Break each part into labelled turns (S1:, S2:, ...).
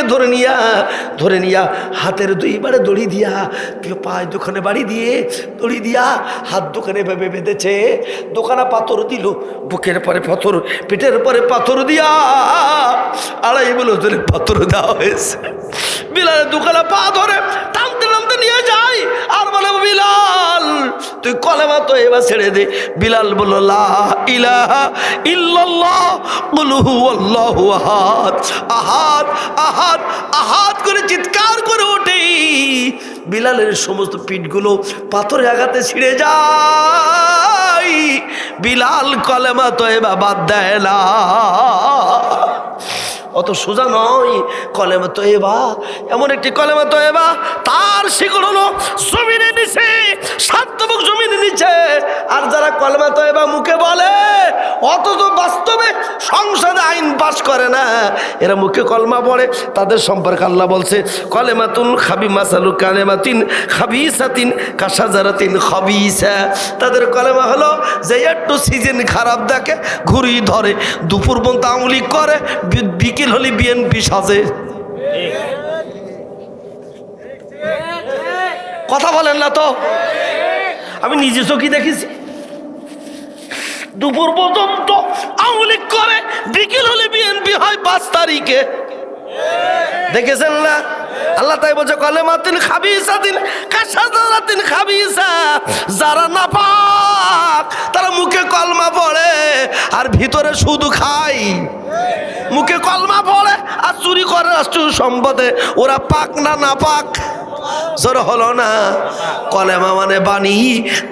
S1: বিলালকে ধরে নিয়া হাতের দুইবারে দড়ি দিয়া পায়ে দোকানে বাড়ি দিয়ে দড়ি দিয়া হাত দোকানে ভেবে বেঁধেছে, দোকানে পাথর দিল, বুকের পরে পাথর, পিঠের পরে পাথর দিয়া 2.5 বলে ধরে পাথর দেওয়া হয়েছে। বিলালের দোকানে পা ধরে টানতে টানতে নিয়ে যায় আর বলে, বিলাল তুই কলেমা তো এবার ছেড়ে দে। বিলাল বলল, লা ইলাহা ইল্লাল্লাহ কুল হুয়াল্লাহু আহাদ, আহাদ আহাদ আহাদ করে চিৎকার করে ওঠে। বিলালের সমস্ত পিঠগুলো পাথরে আঘাতে ছিঁড়ে যায়। বিলাল কলেমা তো এবার বাদ দেয় না। অত সোজা নয় কলেমা তয়্যেবা, এমন একটি কলেমা তয়্যেবা তার শিকড় হলো জমিনের নিচে, 7 বুক জমিনের নিচে। আর যারা কলেমা তয়্যেবা মুখে বলে অথচ বাস্তবে সংসদে আইন পাস করে না, এরা মুখে কলমা পড়ে, তাদের সম্পর্কে আল্লাহ বলছে, কলেমাতুন খাবিমাসালু কালেমাতিন খাবিসাতিন কাশাজারাতিন খাবিসা। তাদের কলেমা হলো যে একটু সিজন খারাপ দেখে ঘুরি ধরে, দুপুর পর্যন্ত আমলি করে, বিকেল হলে বিএনপি সাজে। কথা বলেন না তো? আমি নিজে চোখে দেখেছি, দুপুর পর্যন্ত আমলি করে, বিকেল হলে বিএনপি হয় 5 তারিখে। দেখেছেন না? আল্লাহ তাই বলছে, কলেমাতিন খাবিসাতিন কাশাজারাতিন খাবিসা। যারা নাপাক তারা মুখে কলমা পড়ে আর ভিতরে শুধু খায়। মুখে কলমা পড়ে আর চুরি করে রাষ্ট্রীয় সম্পদে। ওরা পাক না নাপাক? জোর হলো না? কলেমা মানে বাণী,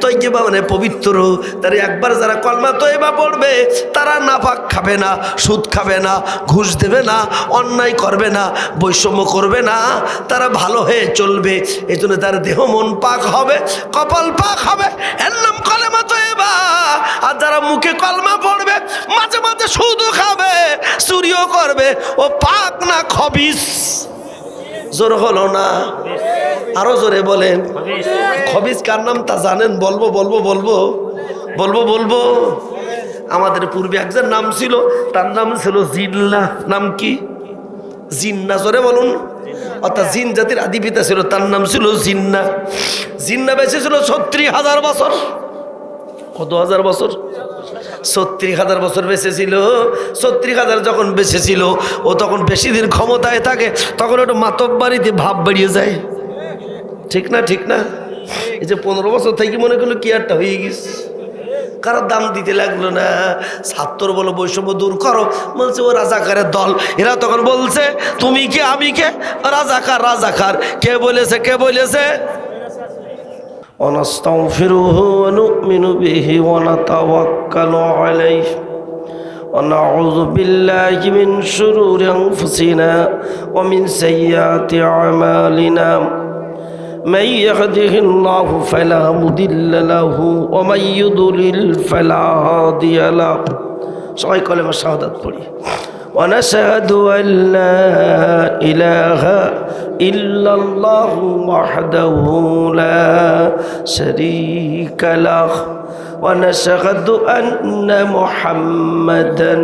S1: তয়্যেবা মানে পবিত্র। তার একবার যারা কলমা তয়্যেবা পড়বে তারা নাপাক খাবে না, সুদ খাবে না, ঘুষ দেবে না, অন্যায় করবে না, বৈষম্য করবে না, তারা ভালো হয়ে চলবে। এই জন্য তার দেহ মন পাক হবে, কপাল পাক হবে, এর নাম কলেমা তয়্যেবা। আর যারা মুখে কলমা পড়বে মাঝে মাঝে সুদও খাবে, চুরিও করবে, ও পাক না খবিস? জোর হলো না? আরো জোরে বলেন। খবিস কার নাম তা জানেন? বলবো বলবো বলবো বলবো বলবো আমাদের পূর্বে একজন নাম ছিল, তার নাম ছিল জিন্না। নাম কি? জিন্না। জোরে বলুন। অর্থাৎ জিন জাতির আদি পিতা ছিল, তার নাম ছিল জিন্না। জিন্না বেঁচে ছিল 36,000 বছর। কত হাজার বছর? 36,000 বছর বেঁচে ছিল। 36,000 যখন বেঁচে ছিল, ও তখন বেশি দিন ক্ষমতায় থাকে, তখন একটু মাতব্বাড়িতে ভাব বেরিয়ে যায়। ঠিক না? ঠিক না? এই যে 15 বছর থেকে মনে করলো কি একটা হয়ে গেছে, কারো দাম দিতে লাগলো না। ছাত্র বলো বৈষম্য দূর করো, বলছে ও রাজাকারের দল। এরা তখন বলছে তুমি কে আমি কে? রাজাকার। রাজাকার কে বলেছে? কে বলেছে? ونستغفره ونؤمن به ونتوكل عليه ونعوذ بالله من شرور أنفسنا ومن سيئات أعمالنا من يهده الله فلا مضل له ومن يضلل فلا هادي له সবাই কলেমা শাহাদাত পড়ি। ونشهد أن لا إله إلا الله وحده لا شريك له ونشهد أن محمدا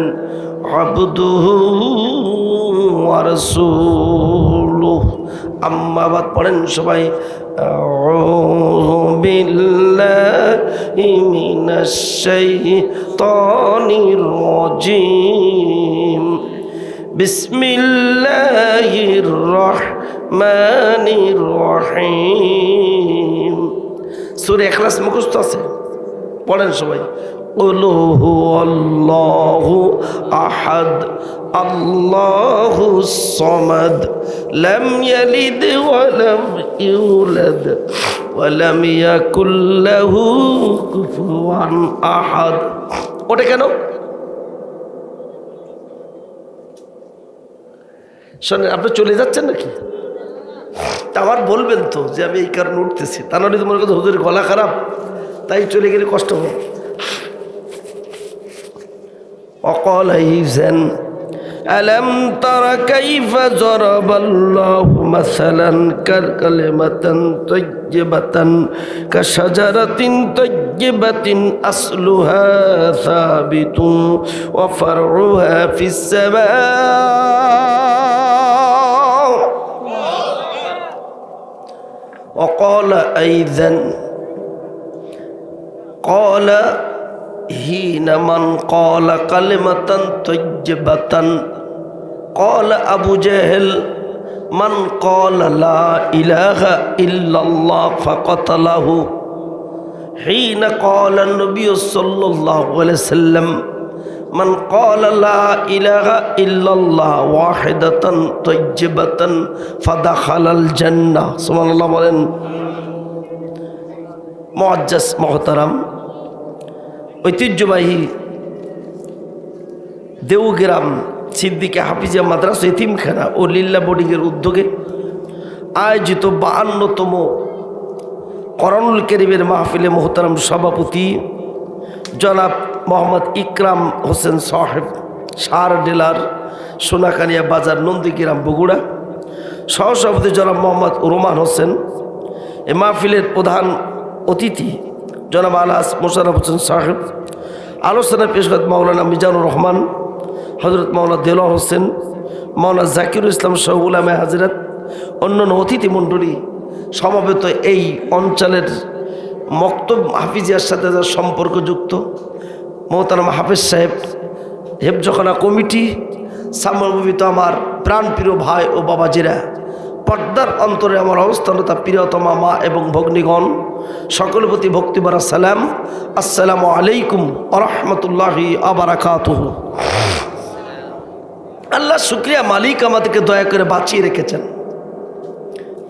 S1: عبده ورسوله أما بعد পড়েন সবাই। أعوذ بالله من الشيطان الرجيم بسم الله الرحمن الرحيم সূরা ইখলাস মুখস্থ আছে? পড়েন সবাই। قل هو الله أحد الله الصمد لم يلد ولم يولد ولم يكن له كفوا أحد। ওটা কেন? শোনেন, আপনি চলে যাচ্ছেন নাকি? আবার বলবেন তো যে আমি এই কারণে উঠতেছি, তা নাহলে তো মনে করতে হুজুরের গলা খারাপ, তাই চলে গেলে কষ্ট হবে। وقال إذا ألم تر كيف ضرب الله مثلا كلمة طيبة كشجرة طيبة أصلها ثابت وفرعها في السماء وقال أيضا قال حين من قال كلمة طيبة قال أبو جهل من قال لا إله إلا الله فقتله حين قال النبي صلى الله عليه وسلم من قال لا إله إلا الله واحدة طيبة فدخل الجنة سبحان الله বলেন। মুআজ্জাজ মুহতারাম, ঐতিহ্যবাহী দেওগ্রাম সিদ্দিকে হাফিজিয়া মাদ্রাসা এতিমখানা ও লিল্লা বোর্ডিংয়ের উদ্যোগে আয়োজিত 52তম কোরআনুল কারীমের মাহফিলে মুহতারাম সভাপতি জনাব মোহাম্মদ ইকরাম হোসেন সাহেব, সার ডিলার, সোনাকানিয়া বাজার, নন্দীগ্রাম, বগুড়া। সহসভাপতি জনাব মোহাম্মদ রোমান হোসেন। এ মাহফিলের প্রধান অতিথি জনাব আলহাজ মোশাররফ হোসেন সাহেব। আলোচনা পেশ করেন মাওলানা মিজানুর রহমান, হজরত মাওলানা দেলোয়ার হোসেন, মাওলানা জাকিরুল ইসলাম সহ উলামায়ে হাজরাত, অন্যান্য অতিথি মণ্ডলী সমবেত এই অঞ্চলের মক্তব হাফিজিয়ার সাথে যারা সম্পর্কযুক্ত মোহতারাম হাফেজ সাহেব, হেফজখানা কমিটি, সামর্বিত আমার প্রাণপ্রিয় ভাই ও বাবাজিরা, পর্দার অন্তরে আমার অবস্থানতা প্রিয়তমা মা এবং ভগ্নীগণ, সকলের প্রতি ভক্তিভরা সালাম। আসসালামু আলাইকুম ওয়া রাহমাতুল্লাহি ওয়া বারাকাতুহু। আল্লাহ শুকরিয়া মালিক আমাদেরকে দয়া করে বাঁচিয়ে রেখেছেন।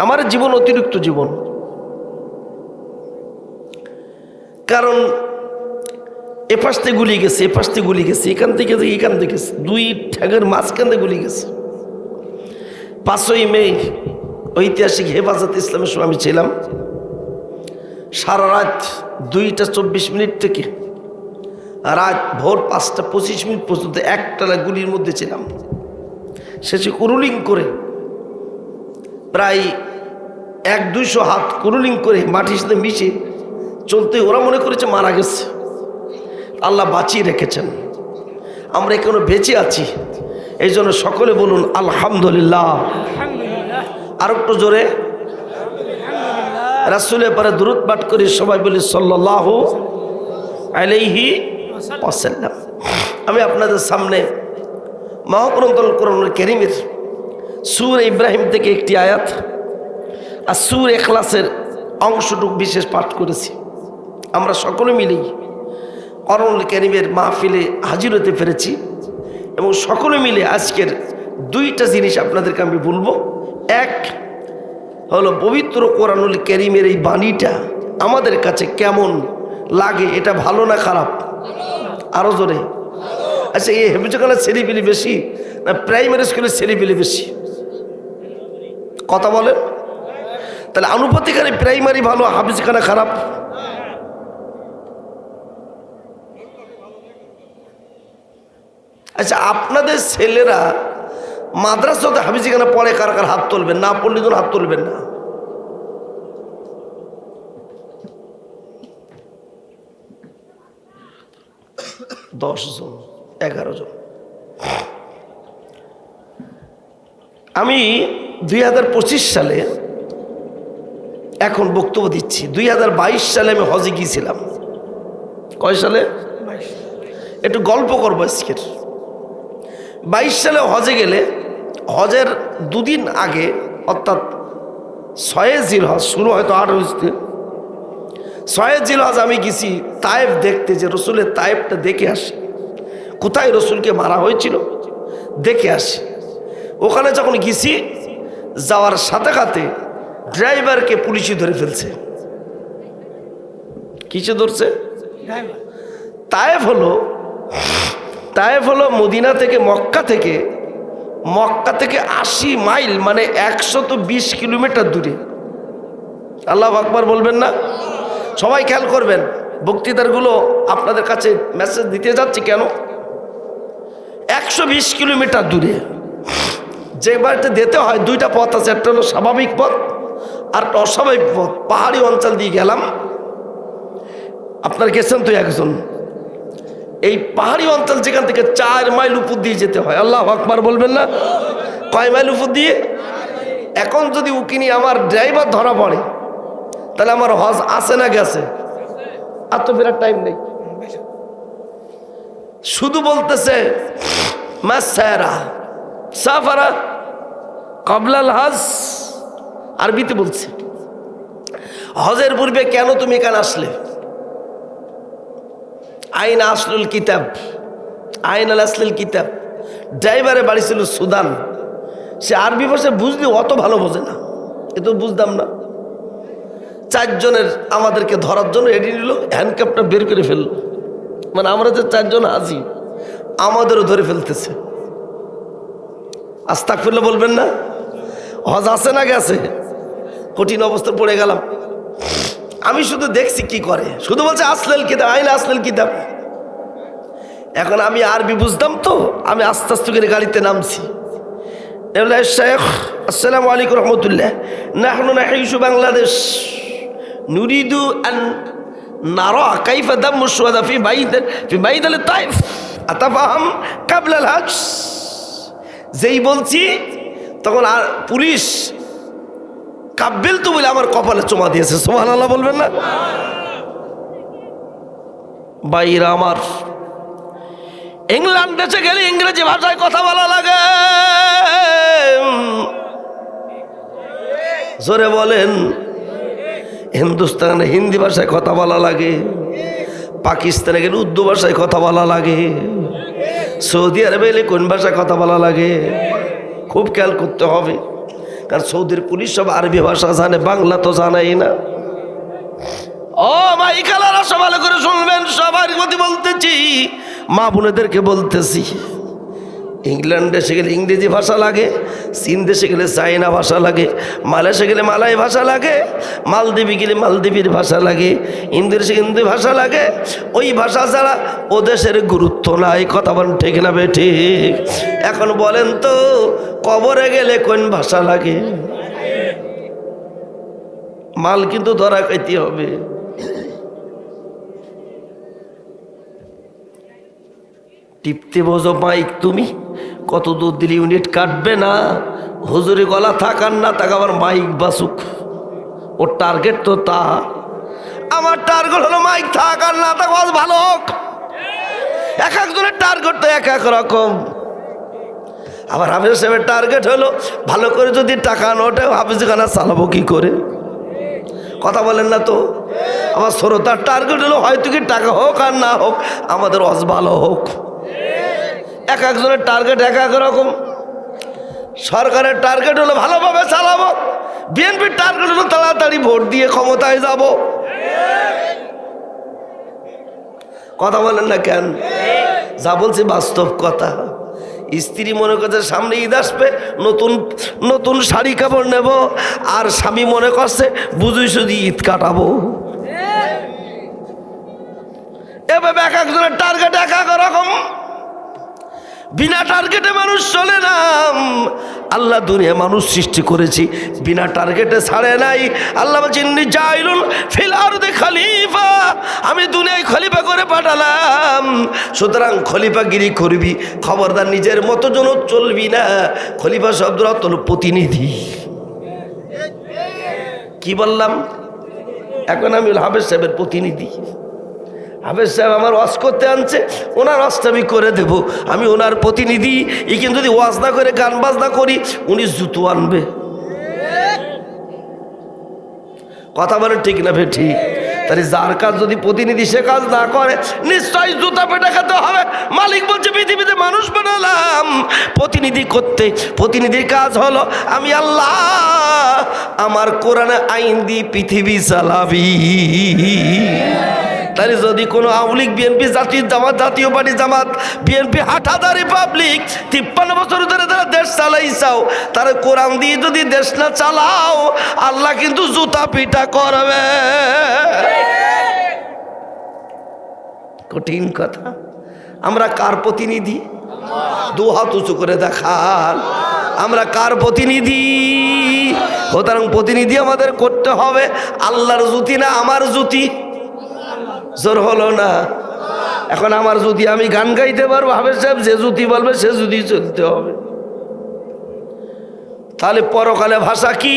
S1: আমার জীবন অতিরিক্ত জীবন, কারণ এপাশ থেকে গুলি গেছে, এপাশ থেকে গুলি গেছে, এখান থেকে গেছে, দুই ঠ্যাগের মাঝখান থেকে গুলি গেছে। 5ই মে ঐতিহাসিক হেফাজতে ইসলামের সময় আমি ছিলাম। সারা রাত 2টা 24 থেকে রাত ভোর 5টা 25 পর্যন্ত একটানা গুলির মধ্যে ছিলাম। শেষে কুরুলিং করে প্রায় 100-200 হাত কুরুলিং করে মাটির সাথে মিশে চলতে ওরা মনে করেছে মারা গেছে। আল্লাহ বাঁচিয়ে রেখেছেন, আমরা এখনো বেঁচে আছি। এই জন্য সকলে বলুন আলহামদুলিল্লাহ। আর একটু জোরে রাসূলের পরে দুরূদ পাঠ করি, সবাই বলি সাল্লাল্লাহু আলাইহি ওয়াসাল্লাম। আমি আপনাদের সামনে মহাগ্রন্থ কোরআনুল কারীমের সূরা ইব্রাহিম থেকে একটি আয়াত আর সূরা ইখলাসের অংশটুকু বিশেষ পাঠ করেছি। আমরা সকলে মিলেই কোরআনুল কারীমের মাহফিলে হাজির হতে পেরেছি এবং সকলে মিলে আজকের 2টা জিনিস আপনাদেরকে আমি বলবো। এক হলো পবিত্র কোরআনুল কারীমের এই বাণীটা আমাদের কাছে কেমন লাগে, এটা ভালো না খারাপ? আরো জোরে। আচ্ছা, এই হেফজখানার ছেলেপিলি বেশি না প্রাইমারি স্কুলের ছেলেপিলি বেশি? কথা বলেন। তাহলে আনুপাতিকারে প্রাইমারি ভালো, হাফিজখানা খারাপ? আচ্ছা, আপনাদের ছেলেরা মাদ্রাসাতে হাফিজখানা পড়ে, কার কার হাত তুলবেন? না পড়লে তো হাত তুলবেন না। দশ জন 11 জন। আমি 2025 সালে এখন বক্তব্য দিচ্ছি। 2022 সালে আমি হজে গিয়েছিলাম। কয় সালে? একটু গল্প করবো আজকের। 22 সালে হজে গেলে হজের 2 দিন আগে, অর্থাৎ 6 জিলহজ, শুরু হয়তো 8 হয়েছে, 6 জিলহজ আমি গেছি তায়েফ দেখতে, যে রসুলের তায়েফটা দেখে আসি, কোথায় রসুলকে মারা হয়েছিল দেখে আসি। ওখানে যখন গেছি, যাওয়ার সাথে সাথে ড্রাইভারকে পুলিশে ধরে ফেলছে। কিসে ধরছে? তায়েফ হলো মদিনা থেকে, মক্কা থেকে 80 মাইল, মানে 120 কিলোমিটার দূরে। আল্লাহু আকবার বলবেন না? সবাই খেয়াল করবেন, বক্তৃতারগুলো আপনাদের কাছে মেসেজ দিতে যাচ্ছি কেন। 120 কিলোমিটার দূরে যে বাড়িতে যেতে হয়, 2টা পথ আছে। একটা হলো স্বাভাবিক পথ আর একটা অস্বাভাবিক পথ। পাহাড়ি অঞ্চল দিয়ে গেলাম। আপনার গেছেন তো একজন। এই পাহাড়ি অঞ্চল যেখান থেকে 4 মাইল উপর দিয়ে যেতে হয়। আল্লাহু আকবার বলবেন না? কয় মাইল উপর দিয়ে? এখন যদি উকিনি আমার ড্রাইভার ধরা পড়ে, তাহলে আমার হজ আছে না গেছে? আর তো ফেরার টাইম নেই। শুধু বলতেছে মাসারা সাফারা কবলাল হজ, আরবিতে বলছে। হজের পূর্বে কেন তুমি এখানে আসলে? আইন আসলুল কিতাব, আইন আল আসলুল কিতাব। ড্রাইভারে বাড়ি ছিল সুদান, সে আরবি ভাষা বুঝলি অত ভালো বোঝে না, এ তো বুঝতাম না। 4 জনের আমাদেরকে ধরার জন্য রেডি নিল, হ্যান্ডকাপটা বের করে ফেললো। মানে আমরা যে 4 জন আছি আমাদেরও ধরে ফেলতেছে। আস্তাগফিরুল্লাহ বলবেন না? হজ আছে না গেছে? কঠিন অবস্থা পড়ে গেলাম। আমি শুধু দেখছি কি করে, শুধু বলছে আসলেল কিতাব, আইন আসলেল কিতাব। এখন আমি আরবি বুঝতাম তো, আমি আস্তে আস্তে করে গাড়িতে নামছি। শেখ আসসালামু আলাইকুম রহমতুল্লাহ, নাহনু নাঈশু বাংলাদেশ, নুরিদু আন নারা কাইফা দাম্মু শুহাদা ফি বাইদাল তাইফ আতাফাহাম ক্বাবলা আল হজ। যেই বলছি তখন আর পুলিশ কাব্বিল তো বলে আমার কপালে চুমা দিয়েছে। সুবহানাল্লাহ বলবেন না? বাইরা আমার, ইংল্যান্ড দেশে গেলে ইংরেজি ভাষায় কথা বলা লাগে। জোরে বলেন। হিন্দুস্তানে হিন্দি ভাষায় কথা বলা লাগে, পাকিস্তানে গেলে উর্দু ভাষায় কথা বলা লাগে, সৌদি আরবে গেলে কোন ভাষায় কথা বলা লাগে খুব খেয়াল করতে হবে। কারণ সৌদির পুলিশ সব আরবি ভাষা জানে, বাংলা তো জানাই না। ও মাই কালারা সব ভালো করে শুনবেন, সবার প্রতি বলতেছি, মা বোনেদেরকে বলতেছি। ইংল্যান্ড দেশে গেলে ইংরেজি ভাষা লাগে, চীন দেশে গেলে চাইনা ভাষা লাগে, মালয়েশিয়া গেলে মালয় ভাষা লাগে, মালদ্বীপে গেলে মালদ্বীপের ভাষা লাগে, ইন্দোনেশে হিন্দি ভাষা লাগে। ওই ভাষা ছাড়া ও দেশের গুরুত্ব নাই। কথা বলেন ঠিক না বেঠিক? এখন বলেন তো, কবরে গেলে কোন ভাষা লাগে? মাল কিন্তু ধরা খাইতে হবে। টিপতে বোঝো মাইক তুমি, কত দূর দিলে ইউনিট কাটবে না। হুজুরি গলা থাকার না থাক, আবার মাইক বাসুক, ওর টার্গেট তো তা। আমার টার্গেট হলো মাইক থাক আর না থাক, ভালো হোক। এক একজনের টার্গেট তো এক এক রকম। আবার হাফিজ সাহেবের টার্গেট হলো ভালো করে যদি টাকা নোটে হাফিজখানা চালাবো কি করে? কথা বলেন না তো? আমার শ্রোতার টার্গেট হলো হয়তো কি টাকা হোক আর না হোক, আমাদের ওয়াজ ভালো হোক। এক একজনের টার্গেট এক এক রকম। সরকারের টার্গেট হলো ভালোভাবে চালাবো, বিএনপির টার্গেট হলো তাড়াতাড়ি ভোট দিয়ে ক্ষমতায় যাব। কথা বলেন না কেন? যা বলছি বাস্তব কথা। স্ত্রী মনে করছে সামনে ঈদ আসবে, নতুন নতুন শাড়ি কাপড় নেব, আর স্বামী মনে করছে বুঝি শুধু ঈদ কাটাবো। এভাবে এক একজনের টার্গেট এক এক রকম। বিনা টার্গেটে মানুষ চলে না। আল্লাহ দুনিয়া মানুষ সৃষ্টি করেছি, বিনা টার্গেটে ছাড়ে নাই। আল্লাহ বলছেন জাইলুন ফিল আরদি খলিফা, আমি দুনিয়ায় খলিফা করে পাঠালাম। সুতরাং খলিফাগিরি করবি, খবরদার নিজের মতো জন চলবি না। খলিফা শব্দটা হলো প্রতিনিধি। কি বললাম? এখন আমি হাফেজ সাহেবের প্রতিনিধি। হাফেজ সাহেব আমার ওয়াজ করতে আনছে, ওনার ওয়াজটা আমি করে দেব, আমি ওনার প্রতিনিধি। এখানে যদি ওয়াজ না করে গান বাজনা করি, উনি জুতো আনবে। কথা বলেন ঠিক না ভাই? ঠিক। তাহলে যার কাজ যদি প্রতিনিধি সে কাজ না করে, নিশ্চয়ই জুতা পেটা খেতে হবে। মালিক বলছে পৃথিবীতে মানুষ বানালাম প্রতিনিধি করতে। প্রতিনিধির কাজ হলো আমি আল্লাহ আমার কোরআনে আইন দিয়ে পৃথিবী চালাবি। তাহলে যদি কোনো আওয়ামী লীগ, বিএনপি, জাতীয় পার্টি জামাত, বিএনপি, হাঁটাদা রিপাবলিক 53 বছর ধরে তারা দেশ চালাইছাও, তারা কোরআন দিয়ে যদি দেশ না চালাও, আল্লাহ কিন্তু জুতা পিটা করবে। কঠিন কথা। আমরা কার প্রতিনিধি? দু হাত উঁচু করে দেখান, আমরা কার প্রতিনিধি? সুতরাং প্রতিনিধি আমাদের করতে হবে আল্লাহর জুতি না আমার জুতি। জোর হলো না? এখন আমার জুতি, আমি গান গাইতে পারবো, হাফেজ সাহেব যে জুতি বলবে সে জুতি চলতে হবে। তাহলে পরকালে ভাষা কি?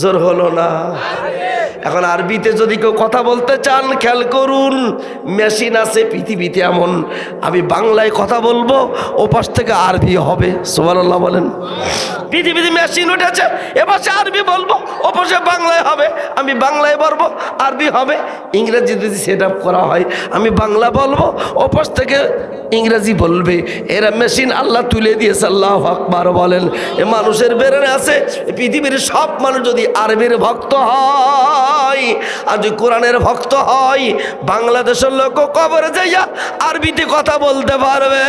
S1: জোর হলো না। এখন আরবিতে যদি কেউ কথা বলতে চান খেয়াল করুন, মেশিন আছে পৃথিবীতে এমন, আমি বাংলায় কথা বলবো ওপাশ থেকে আরবি হবে। সুবহানাল্লাহ বলেন। পৃথিবীতে মেশিন উঠেছে, এপাশে আরবি বলবো ওপাশে বাংলায় হবে, আমি বাংলায় বলবো আরবি হবে। ইংরেজি যদি সেট আপ করা হয়, আমি বাংলা বলবো ওপাশ থেকে ইংরেজি বলবে। এরা মেশিন আল্লাহ তুলে দিয়েছে। আল্লাহু আকবার বলেন। এ মানুষের বেরেনে আছে, পৃথিবীর সব মানুষ যদি আরবির ভক্ত হয় আর যদি কোরআনের ভক্ত হয়, বাংলাদেশের লোক কবরে যাইয়া আরবিতে কথা বলতে পারবে।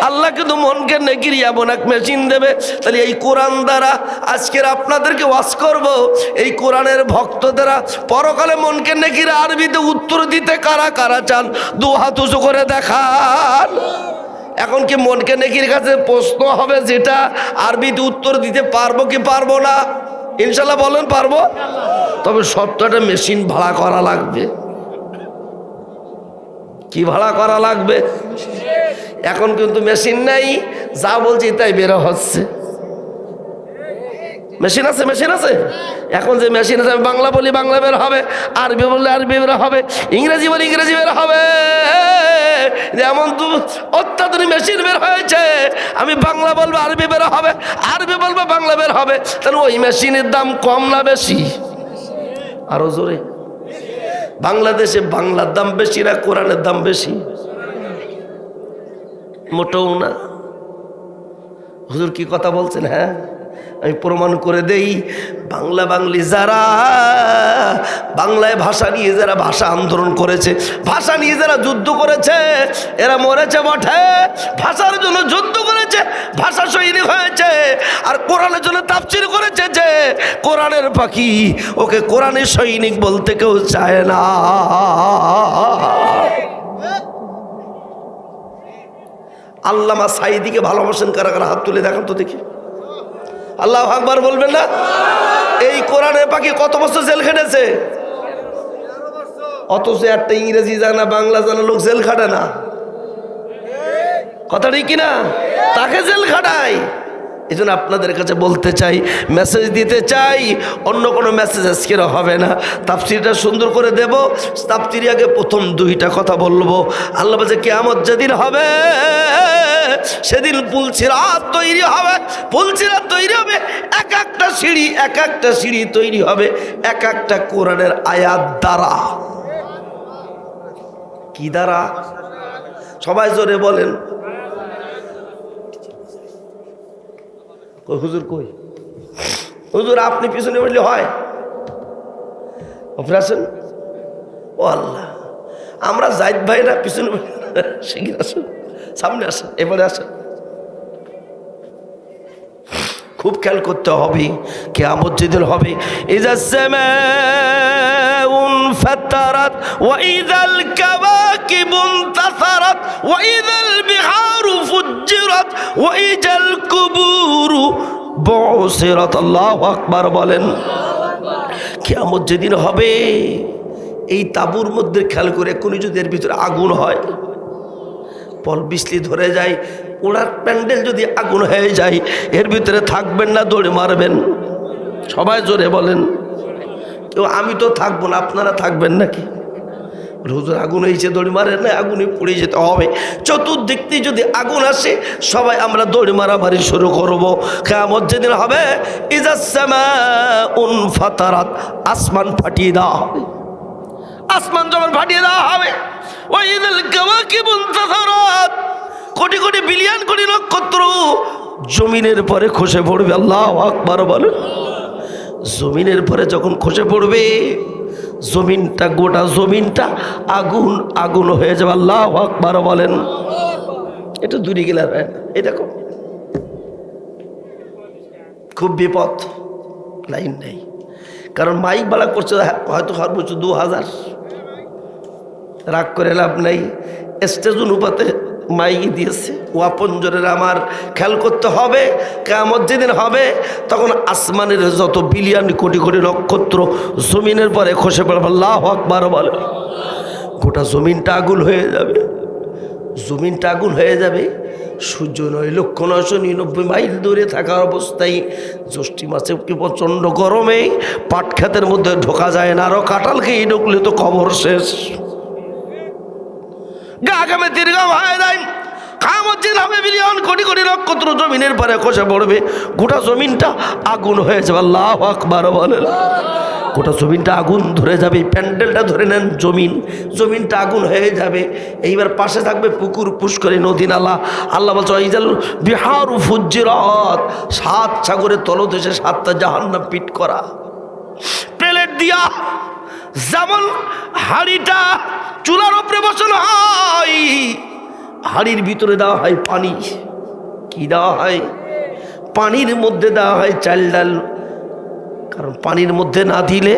S1: আল্লাহ কিন্তু মনকে নেকির এমন এক মেশিন দেবে। তাহলে এই কোরআন দ্বারা আজকের আপনাদেরকে ওয়াজ করব, এই কোরআনের ভক্ত দ্বারা পরকালে মনকে নেকির আরবিতে উত্তর দিতে কারা কারা চান দু হাত উঁচু করে দেখান। এখন কি মনকে নেকির কাছে প্রশ্ন হবে, যেটা আরবিতে উত্তর দিতে পারবো কি পারবো না? ইনশাল্লাহ বলেন পারবো। তবে সবটা মেশিন ভাড়া করা লাগবে। কি ভাড়া করা লাগবে? এখন কিন্তু মেশিন নাই, যা বলছি তাই বেরো হচ্ছে। মেশিন আছে, মেশিন আছে। এখন যে মেশিন আছে, আমি বাংলা বলি বাংলা বের হবে, আরবি বললে আরবি বের হবে, ইংরেজি বলি ইংরেজি বের হবে। যেমন তো অত্যাধুনিক মেশিন বের হয়েছে, আমি বাংলা বলবো আরবি বের হবে, আরবি বলবো বাংলা বের হবে। তাহলে ওই মেশিনের দাম কম না বেশি? আরো জোরে। বাংলাদেশে বাংলার দাম বেশি না কোরআনের দাম বেশি? মোটেও না। হুজুর কি কথা বলছেন? হ্যাঁ, আমি প্রমাণ করে দেই। বাংলা বাঙালি যারা বাংলায় ভাষা নিয়ে যারা ভাষা আন্দোলন করেছে, ভাষা নিয়ে যারা যুদ্ধ করেছে, এরা মরেছে বটে, ভাষার জন্য যুদ্ধ করেছে, ভাষা সৈনিক হয়েছে। আর কোরআনের জন্য তাফসীর করেছে, যে কোরআনের পাখি, ওকে কোরআনের সৈনিক বলতে কেউ চায় না। আল্লামা সাঈদীকে ভালোবাসেন কারা কারা? হাত তুলে দেখান তো দেখি। আল্লাহু আকবার বলবেন না? এই কোরআনের পাখি কত বছর জেল খেটেছে, অথচ একটা ইংরেজি জানা বাংলা জানা লোক জেল খাটে না। কথাটাই কিনা? তাকে জেল খাটায়। এই জন্য আপনাদের কাছে বলতে চাই, মেসেজ দিতে চাই, অন্য কোনো মেসেজ আজকের হবে না। তাফসীরটা সুন্দর করে দেব। তাফসীরে আগে প্রথম দুইটা কথা বলবো। আল্লাহ বলছে কিয়ামত যেদিন হবে সেদিন পুলসিরাত তৈরি হবে, পুলসিরাত তৈরি হবে, এক একটা সিঁড়ি তৈরি হবে এক একটা কোরআনের আয়াত দ্বারা। কি দ্বারা? সবাই জোরে বলেন। হুজুর কই? হুজুর আপনি পিছনে বললে হয়? অপারেশন? ও আল্লাহ, আমরা জাহিদ ভাইরা পিছনে শিগগির আসেন, সামনে আসেন, এবারে আসেন। খুব খেয়াল করতে হবে, কিয়ামত যেদিন হবে। ইযা সামাউন ফাতারাত ওয়া ইযাল কাওয়াকিবু ইনতাসারাত ওয়া ইযাল বিহারু ফুজ্জিরাত ওয়া ইযাল কুবুরু বুসিরাত। আল্লাহু আকবার বলেন। কিয়ামত যেদিন হবে, এই তাঁবুর মধ্যে খেয়াল করে এক্ষুনি যদি এর ভিতরে আগুন হয়, পল বিজলি ধরে যায়, ওনার প্যান্ডেল যদি আগুন হয়ে যায়, এর ভিতরে থাকবেন না দৌড়ে মারবেন? সবাই জোরে বলেন। কেউ আমি তো থাকবো না, আপনারা থাকবেন নাকি? হুজুর আগুন হয়েছে দৌড়ি মারেন না, আগুনে পুড়ে যেতে হবে। চতুর্দিক থেকে যদি আগুন আসে, সবাই আমরা দৌড়ি মারামারি শুরু করব। কিয়ামত যেদিন হবে, ইযাস সামাউন ফাতারাত, আসমান ফাটিয়ে দেওয়া হবে। আসমান যখন ফাটিয়ে দেওয়া হবে, ওয়া ইযাল কাওয়াকিবু ইনতাসারাত, কোটি কোটি বিলিয়ন কোটি নক্ষত্র জমিনের পরে খসে পড়বে। আল্লাহু আকবার বলেন। জমিনের পরে যখন খসে পড়বে, জমিনটা, গোটা জমিনটা আগুন আগুন হয়ে যাবে। আল্লাহু আকবার বলেন। এটা দূরে গেলে এই দেখো, খুব বিপদ। লাইন নেই, কারণ মাইক বাড়া করছে, হয়তো সর্বোচ্চ 2000। রাগ করে লাভ নাই, স্টেজ অনুপাতে মাইক দিয়েছে। ওয়াপনজনের আমার খেয়াল করতে হবে, কিয়ামত যেদিন হবে তখন আসমানের যত বিলিয়ন কোটি কোটি নক্ষত্র জমিনের পরে খসে পড়বে। আল্লাহু আকবার বলে। গোটা জমিনটা আগুন হয়ে যাবে, জমিনটা আগুন হয়ে যাবে। সূর্য 9,999 মাইল দূরে থাকার অবস্থায় জ্যৈষ্ঠী মাসে কি প্রচণ্ড গরমে পাট ক্ষেতের মধ্যে ঢোকা যায় না, আরো কাঁঠাল খেয়ে ঢুকলে তো খবর শেষ। গা গামে দীর্ঘাম হয়ে যায়, বিলিয়ন কোটি কোটি নক্ষত্র জমিনের পরে খসে পড়বে, গোটা জমিনটা আগুন হয়ে যাবে। আল্লাহু আকবার বলেন। গোটা জমিনটা আগুন ধরে যাবে, প্যান্ডেলটা ধরে নেন, জমিনটা আগুন হয়ে যাবে। এইবার পাশে থাকবে পুকুর, পুষ্করী, নদী, নালা। আল্লাহ বলছে ইজাল বিহারু ফুজ্জিরাত, 7 সাগরের তলদেশে 7টা জাহান্নাম পিট করা। প্লেট দিয়া যেমন হাঁড়িটা চুলার উপরে বসানো হয়, হাঁড়ির ভিতরে দেওয়া হয় পানি। কি দেওয়া হয়? পানির মধ্যে দেওয়া হয় চাল ডাল, কারণ পানির মধ্যে না দিলে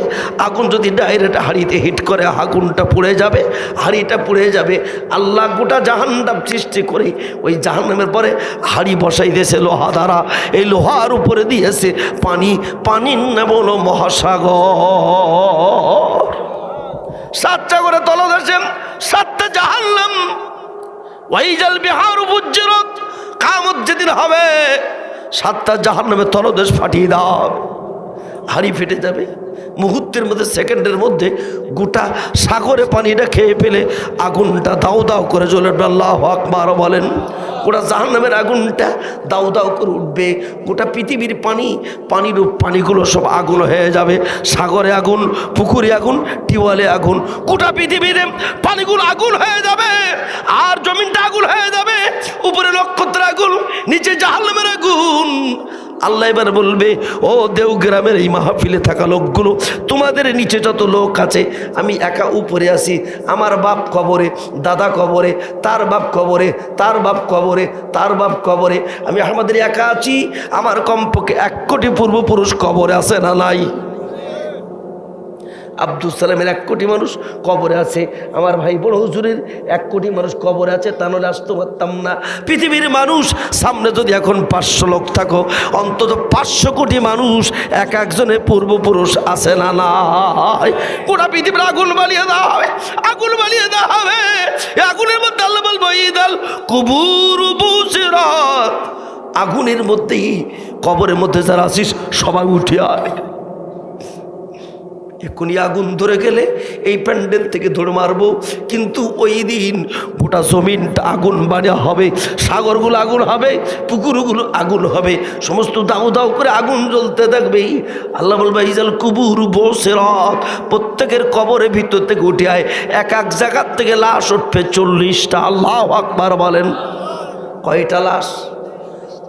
S1: আগুন যদি ডাইরেক্ট হাঁড়িতে হিট করে আগুনটা পুড়ে যাবে, হাঁড়িটা পুড়ে যাবে। আল্লাহ গোটা জাহান্নাম সৃষ্টি করে ওই জাহান্নামের পরে হাঁড়ি বসাই দিয়েছে লোহা দ্বারা, এই লোহার উপরে দিয়েছে পানি, পানির নাম হলো মহাসাগর। 7 সাগরের তলদেশে 7টা জাহান্নাম। ওয়াইজাল বিহারু ফুজ্জিরাত, কিয়ামত যেদিন হবে 7টা জাহান্নামের তলদেশ ফাটিয়ে দাও, হাঁড়ি ফেটে যাবে। মুহূর্তের মধ্যে, সেকেন্ডের মধ্যে গোটা সাগরে পানিটা খেয়ে ফেলে আগুনটা দাও দাও করে জ্বলে উঠবে। আল্লাহু আকবার বলেন। গোটা জাহান্নামের আগুনটা দাও দাও করে উঠবে। গোটা পৃথিবীর পানিগুলো সব আগুন হয়ে যাবে। সাগরে আগুন, পুকুরে আগুন, টিউবওয়েলে আগুন, গোটা পৃথিবীতে পানিগুলো আগুন হয়ে যাবে। আর জমিনটা আগুন হয়ে যাবে, উপরে নক্ষত্র আগুন, নিচে জাহান্নামের আগুন। আল্লাহ এবার বলবে, ও দেওগ্রামের এই মাহফিলে থাকা লোকগুলো, তোমাদের নিচে যত লোক আছে, আমি একা উপরে আছি। আমার বাপ কবরে, দাদা কবরে, তার বাপ কবরে, তার বাপ কবরে, তার বাপ কবরে, আমি আমাদের একা আছি। আমার কমপক্ষে 1 কোটি পূর্বপুরুষ কবরে আছে না নাই? আব্দুল সালামের 1 কোটি মানুষ কবরে আছে, আমার ভাই বড় হুজুরের 1 কোটি মানুষ কবরে আছে। তা নাহলে আসতে পারতাম না। পৃথিবীর মানুষ সামনে যদি এখন 500 লোক থাকো, অন্তত 500 কোটি মানুষ এক একজনের পূর্বপুরুষ আছে না নাই? গোটা পৃথিবীর আগুন বানিয়ে দেওয়া হবে, আগুন বানিয়ে দেওয়া হবে। আগুনের মধ্যে আল্লাহ বলবো ইদাল কুবুর বুসিরাত, আগুনের মধ্যেই কবরের মধ্যে যারা আছিস সবাই উঠে আয়। এক্ষুনি আগুন ধরে গেলে এই প্যান্ডেল থেকে ধরে মারবো, কিন্তু ওই দিন গোটা জমিনটা আগুন বানিয়ে হবে, সাগরগুলো আগুন হবে, পুকুরগুলো আগুন হবে, সমস্ত দাউ দাউ করে আগুন জ্বলতে থাকবে। আল্লাহ বলবে ইজাল কুবুর বুসিরাত, প্রত্যেকের কবরের ভিতর থেকে উঠে আয়। এক এক জায়গার থেকে লাশ উঠবে 40টা। আল্লাহু আকবার বলেন। কয়টা লাশ?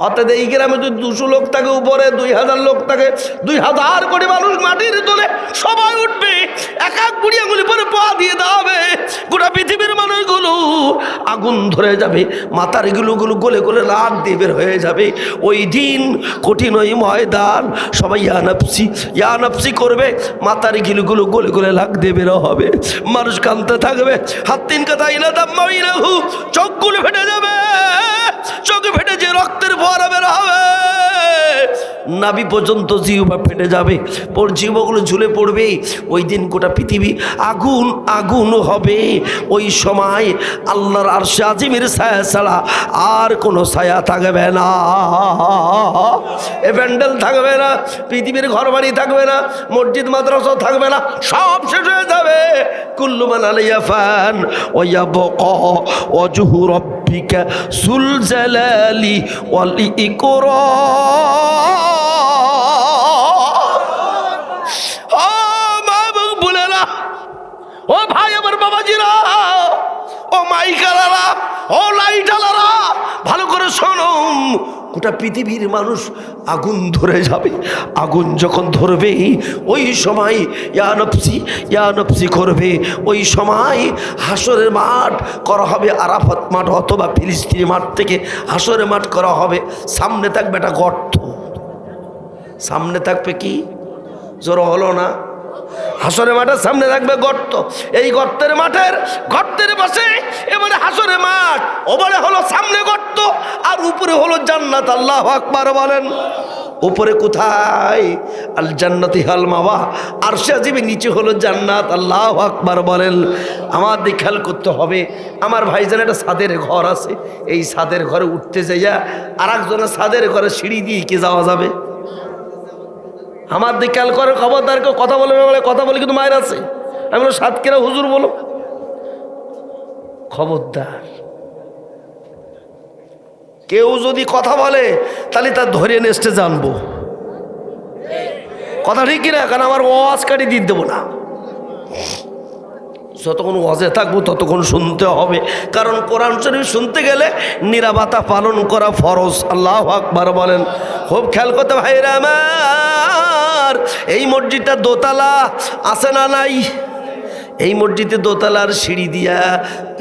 S1: অর্থাৎ এই গ্রামে যদি 200 লোক থাকে, উপরে 2000 লোক থাকে, 2000 কোটি মানুষ মাটির তোলে, সবাই উঠবে। এক এক বুড়ি আঙুলি পরে পা দিয়ে দাঁড়াবে। গোটা পৃথিবীর মানুষগুলো আগুন ধরে যাবে, মাথার এগুলোগুলো গলে গলে লাগ দিয়ে বের হয়ে যাবে। ওই দিন কঠিন ওই ময়দান, সবাই ইয়া নাফসি করবে, মাথার এগুলোগুলো গলে গলে লাগ দিয়ে বের হবে। মানুষ কাঁদতে থাকবে, হাত 3 কথা ইলা দাম্মাইনাহু, চোখগুলো ফেটে যাবে, চোখে ফেটে যে রক্তের ফোয়ারা বের হবে, নাভি পর্যন্ত জিহ্বা ফেটে যাবে, জিহ্বাগুলো ঝুলে পড়বে। ওই দিন গোটা পৃথিবী আগুন আগুন হবে। ওই সময় আল্লাহর আরশে আজিমের ছায়া ছাড়া আর কোনো ছায়া থাকবে না। এ প্যান্ডেল থাকবে না, পৃথিবীর ঘরবাড়ি থাকবে না, মসজিদ মাদ্রাসা থাকবে না, সব শেষ হয়ে যাবে। কুল্লু মান আলাইহা ফান ওয়া ইয়াবকা ওয়াজহু রাব্বিকা যুল জালালি ওয়াল ইকরাম। ও ভাই আমার বাবাজিরা, ও মাইকালারা, ও লাইটালারা, ভালো করে শোনো। গোটা পৃথিবীর মানুষ আগুন ধরে যাবে। আগুন যখন ধরবে ওই সময় ইয়া নফসি করবে। ওই সময় হাসরের মাঠ করা হবে, আরাফাত মাঠ অথবা ফিলিস্তিনি মাঠ থেকে হাসরের মাঠ করা হবে। সামনে থাকবে একটা গর্ত, সামনে থাকবে কি, জোর হলো না? হাসরের মাঠের সামনে থাকবে গর্ত। এই গর্তের পাশে এবারে হাসরের মাঠ, ওবারে হলো সামনে গর্ত, আর উপরে হলো জান্নাত। আল্লাহু আকবার বলেন। উপরে কোথায়? আল জান্নাতি হাল মাওয়া, আরশে আজিমের নিচে হলো জান্নাত। আল্লাহু আকবার বলেন। আমার দিকে খেয়াল করতে হবে। আমার ভাইজান একটা ছাদের ঘর আছে, এই ছাদের ঘরে উঠতে যাইয়া আর একজনের ছাদের ঘরে সিঁড়ি দিয়ে কি যাওয়া যাবে? আমার দিকে খেয়াল করে, খবরদার কেউ কথা বলে বলে, কথা বলে কিন্তু মায়ের আছে। আমি বলো সাতকেরা হুজুর বলো, খবরদার কেউ যদি কথা বলে তাহলে তার ধরে নেস্টে জানবো। কথা ঠিক কিনা? কারণ আমার ওয়াজ কাটি দিয়ে দেবো না। যতক্ষণ ওয়াজে থাকবো ততক্ষণ শুনতে হবে, কারণ কোরআন শরীফ শুনতে গেলে নিরাপত্তা পালন করা ফরজ। আল্লাহু আকবার বলেন। খুব খেয়াল করতে ভাইরা আমার, এই মসজিদটা দোতলা আছে না নাই? এই মসজিদে দোতলার সিঁড়ি দিয়া,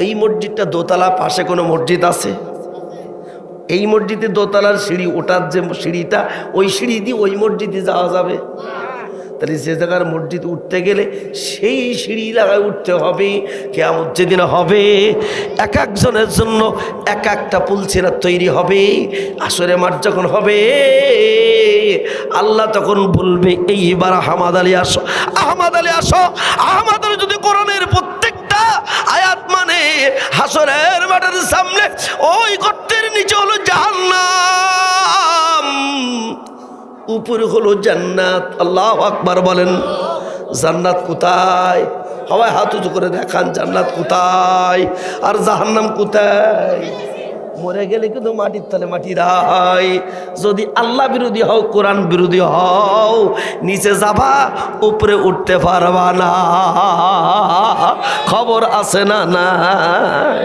S1: এই মসজিদটা দোতলা, পাশে কোনো মসজিদ আছে? এই মসজিদে দোতলার সিঁড়ি, ওটার যে সিঁড়িটা, ওই সিঁড়ি দিয়ে ওই মসজিদে যাওয়া যাবে? তাহলে যে জায়গার মসজিদ উঠতে গেলে সেই সিঁড়ি লাগায় উঠতে হবে। কিয়ামত যেদিন হবে এক একজনের জন্য এক একটা পুলসিরাত তৈরি হবে। আসরে মাঠ যখন হবে আল্লাহ তখন বলবে এইবার আহমদ আলী আসো, আহমদ আলী আসো। আহমদ আলী যদি কোরআনের প্রত্যেকটা আয়াত মানে হাসরের মাঠের সামনে ওই গর্তের নিচে হলো জাহান্নাম, উপরে হলো জান্নাত। আল্লাহু আকবার বলেন। জান্নাত কোথায়? সবাই হাত উঁচু করে দেখান, জান্নাত কোথায় আর জাহান্নাম কোথায়? মরে গেলে কিন্তু মাটির তলে মাটি রাই। যদি আল্লাহ বিরোধী হও, কোরআন বিরোধী হও, নিচে যাবা, উপরে উঠতে পারবা না। খবর আছে না নাই?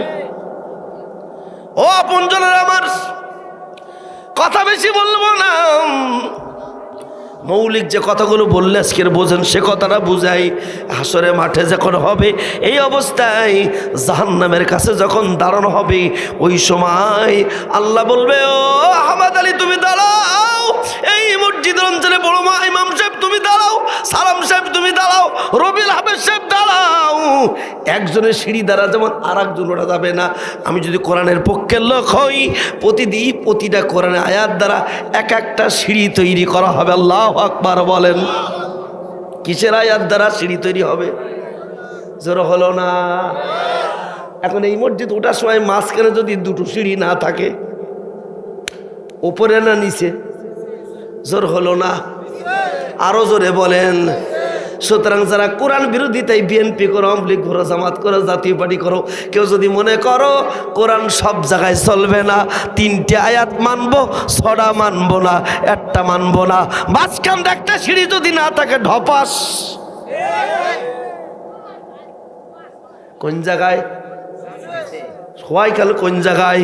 S1: ও আপনজনের আমার, কথা বেশি বলবো না। মৌলিক যে কথাগুলো বললে আজকের বোঝেন, সে কথাটা বুঝাই। হাসরে মাঠে যখন হবে এই অবস্থায় জাহান্নামের কাছে যখন দাঁড়ানো হবে, ওই সময় আল্লাহ বলবে, ও আহমদ আলী তুমি দাঁড়াও। এই মসজিদের অঞ্চলে বড় মা ইমাম সাহেব তুমি দাঁড়াও, সালাম সাহেব তুমি দাঁড়াও, রবিল হাফেজ সাহেব দাঁড়াও। একজনের সিঁড়ি দ্বারা যেমন আর একজন ওঠা যাবে না। আমি যদি কোরআনের পক্ষের লোক হই, প্রতিদিন প্রতিটা কোরআনের আয়াত দ্বারা এক একটা সিঁড়ি তৈরি করা হবে। আল্লাহু আকবার বলেন। কিসের আয়াত দ্বারা সিঁড়ি তৈরি হবে? জোর হলো না? এখন এই মসজিদ ওঠার সময় মাঝখানে যদি দুটো সিঁড়ি না থাকে, উপরে না নিচে? জোর হলো না? আরো জোরে বলেন। সুতরাং যারা কোরআন বিরোধী, তাই বিএনপি করো, আওয়ামী লীগ করো, জামাত করো, জাতীয় পার্টি করো, কেউ যদি মনে করো কোরআন সব জায়গায় চলবে না, 3টে আয়াত মানবো, 6টা মানবো না, একটা মানবো না, মাঝখান একটা সিঁড়ি যদি না থাকে ঢপাস। কোন জায়গায়? সবাই কাল কোন জায়গায়?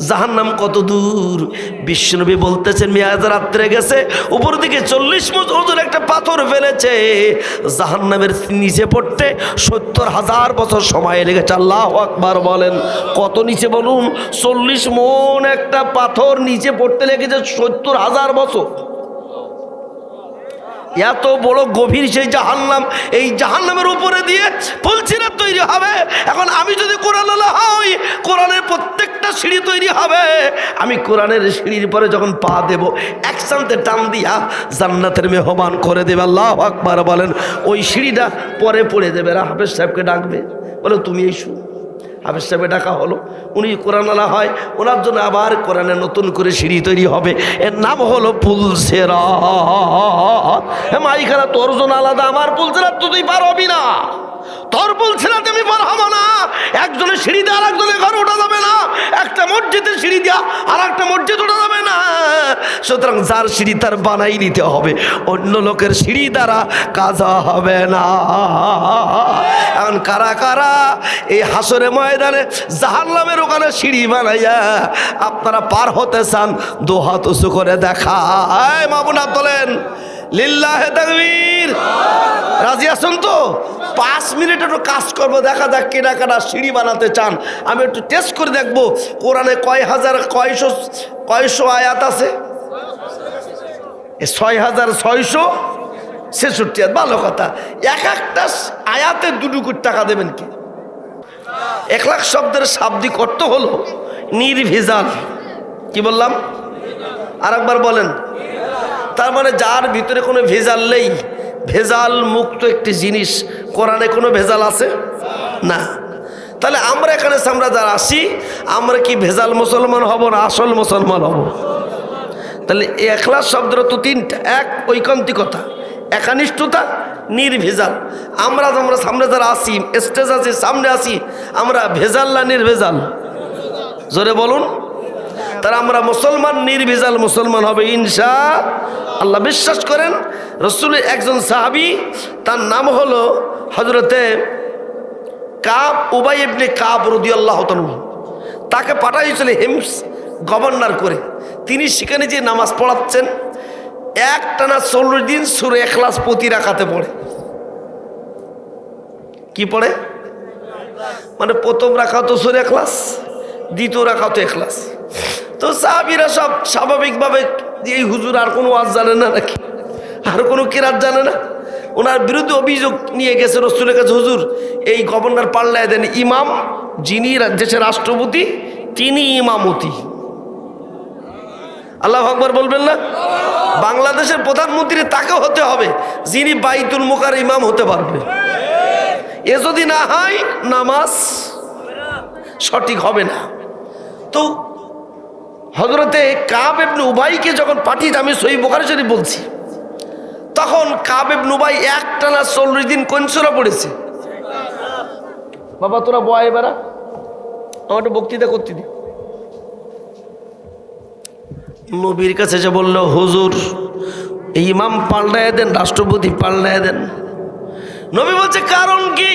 S1: জাহান্নাম কত দূর? বিশ্বনবী বলতেছেন, মেয়াজ রাত্রে গেছে, উপর দিকে 40 মুজ ওজন একটা পাথর ফেলেছে, জাহান্নামের নিচে পড়তে 70,000 বছর সময় লেগেছে। আল্লাহু আকবার বলেন। কত নিচে বলুন? 40 মণ একটা পাথর নিচে পড়তে লেগেছে 70,000 বছর। এত বড় গভীর সেই জাহান্নাম। এই জাহান্নামের উপরে দিয়ে পুলসিরাত তৈরি হবে। এখন আমি যদি কোরআন আল্লাহ হই, কোরআনের প্রত্যেকটা সিঁড়ি তৈরি হবে। আমি কোরআনের সিঁড়ির পরে যখন পা দেব, একসাথে টান দিয়া জান্নাতের মেহমান করে দেবে। আল্লাহু আকবার বলেন। ওই সিঁড়িটা পরে পড়ে দেবে। হাফেজ সাহেবকে ডাকবে, বলে তুমি এই শু। হাফেজ সাহেবে ডাকা হলো, উনি কোরআন আলা হয়, ওনার জন্য আবার কোরআনে নতুন করে সিঁড়ি তৈরি হবে। এর নাম হলো পুলসিরাত। মাইখানা তোর জন্য আলাদা, আমার পুলসিরাত তো তুই পার হবি না। তোর পুলসিরাত আমি পার হবো না। একজনের সিঁড়ি দিয়ে আর একজনের ঘরে ওঠা যাবে না, একটা মসজিদের সিঁড়ি দিয়া আর একটা মসজিদ ওঠা যাবে না। সুতরাং যার সিঁড়ি তার বানাই নিতে হবে, অন্য লোকের সিঁড়ি দ্বারা কাজ হবে না। এখন কারা কারা এই হাসরে ময়দানে জাহান্নামের ওখানে সিঁড়ি বানাইয়া আপনারা পার হতে চান? 2 হাত উঁচু করে দেখায় মামুনা তোলেন। লিল্লাহে তাকবীর। রাজি আছেন তো? 5 মিনিট একটু কাজ করবো, দেখা যাক কেনা কাটা সিঁড়ি বানাতে চান। আমি একটু টেস্ট করে দেখবো কোরআনে কয়শো আয়াত আছে? 6,666। ভালো কথা। এক একটা আয়াতে 2 কোটি টাকা দেবেন কি? 1 লাখ শব্দের শাব্দিক অর্থ হলো নির্ভেজাল। কি বললাম? আর একবার বলেন। তার মানে যার ভিতরে কোনো ভেজাল নেই, ভেজাল মুক্ত একটি জিনিস। কোরআনে কোনো ভেজাল আছে না। তাহলে আমরা এখানে আমরা যারা আসি, আমরা কি ভেজাল মুসলমান হব না আসল মুসলমান হব? তাহলে ইখলাস শব্দটা তো তিনটা। এক, ঐকান্তিকতা, একানিষ্ঠতা, নির্ভেজাল। আমরা সামনে যারা আসি, স্টেজ আছি, সামনে আসি, আমরা ভেজাল না নির্ভেজাল? জোরে বলুন। তারা আমরা মুসলমান, নির্ভেজাল মুসলমান হবে ইনশাআল্লাহ। বিশ্বাস করেন, রাসূলের একজন সাহাবী, তার নাম হলো হযরতে কাব, উবাই ইবনে কাব রাদিয়াল্লাহু তাআলা। তাকে পাঠাইছিল হিমস গভর্নর করে। তিনি সেখানে যে নামাজ পড়াচ্ছেন, একটানা 40 দিন সূরা ইখলাস প্রতি রাকাতে পড়ে। কি পড়ে? মানে প্রথম রাকাত সূরা ইখলাস, দ্বিতীয় রাকাত ইখলাস। তো সাহাবীরা সব স্বাভাবিকভাবে, এই হুজুর আর কোনো ওয়াজ জানে না নাকি, আর কোনো কিরাত জানে না? ওনার বিরুদ্ধে অভিযোগ নিয়ে গেছে রাসূলের কাছে, হুজুর এই গভর্নর পাল্টায় দেন, ইমাম যিনি দেশের রাষ্ট্রপতি তিনি ইমামতি। আল্লাহু আকবার বলবেন না? বাংলাদেশের প্রধানমন্ত্রী তাকে হতে হবে যিনি বাইতুল মুকার ইমাম হতে পারবে। এ যদি না হয় নামাজ সঠিক হবে না। তো হযরতে কাব ইবনে উবাইকে যখন পাঠিয়ে, আমি সহিহ বুখারী শরীফ বলছি, তখন কাব ইবনে উবাই একটানা 40 দিন কোন সূরা পড়েছে? বাবা তোরা বয় এবারা, আমার বক্তৃতা করতে দি। নবীর কাছে যে বলল, হুজুর এই ইমাম পাল্টায় দেন, রাষ্ট্রপতি পাল্টায় দেন। নবী বলছে কারণ কি?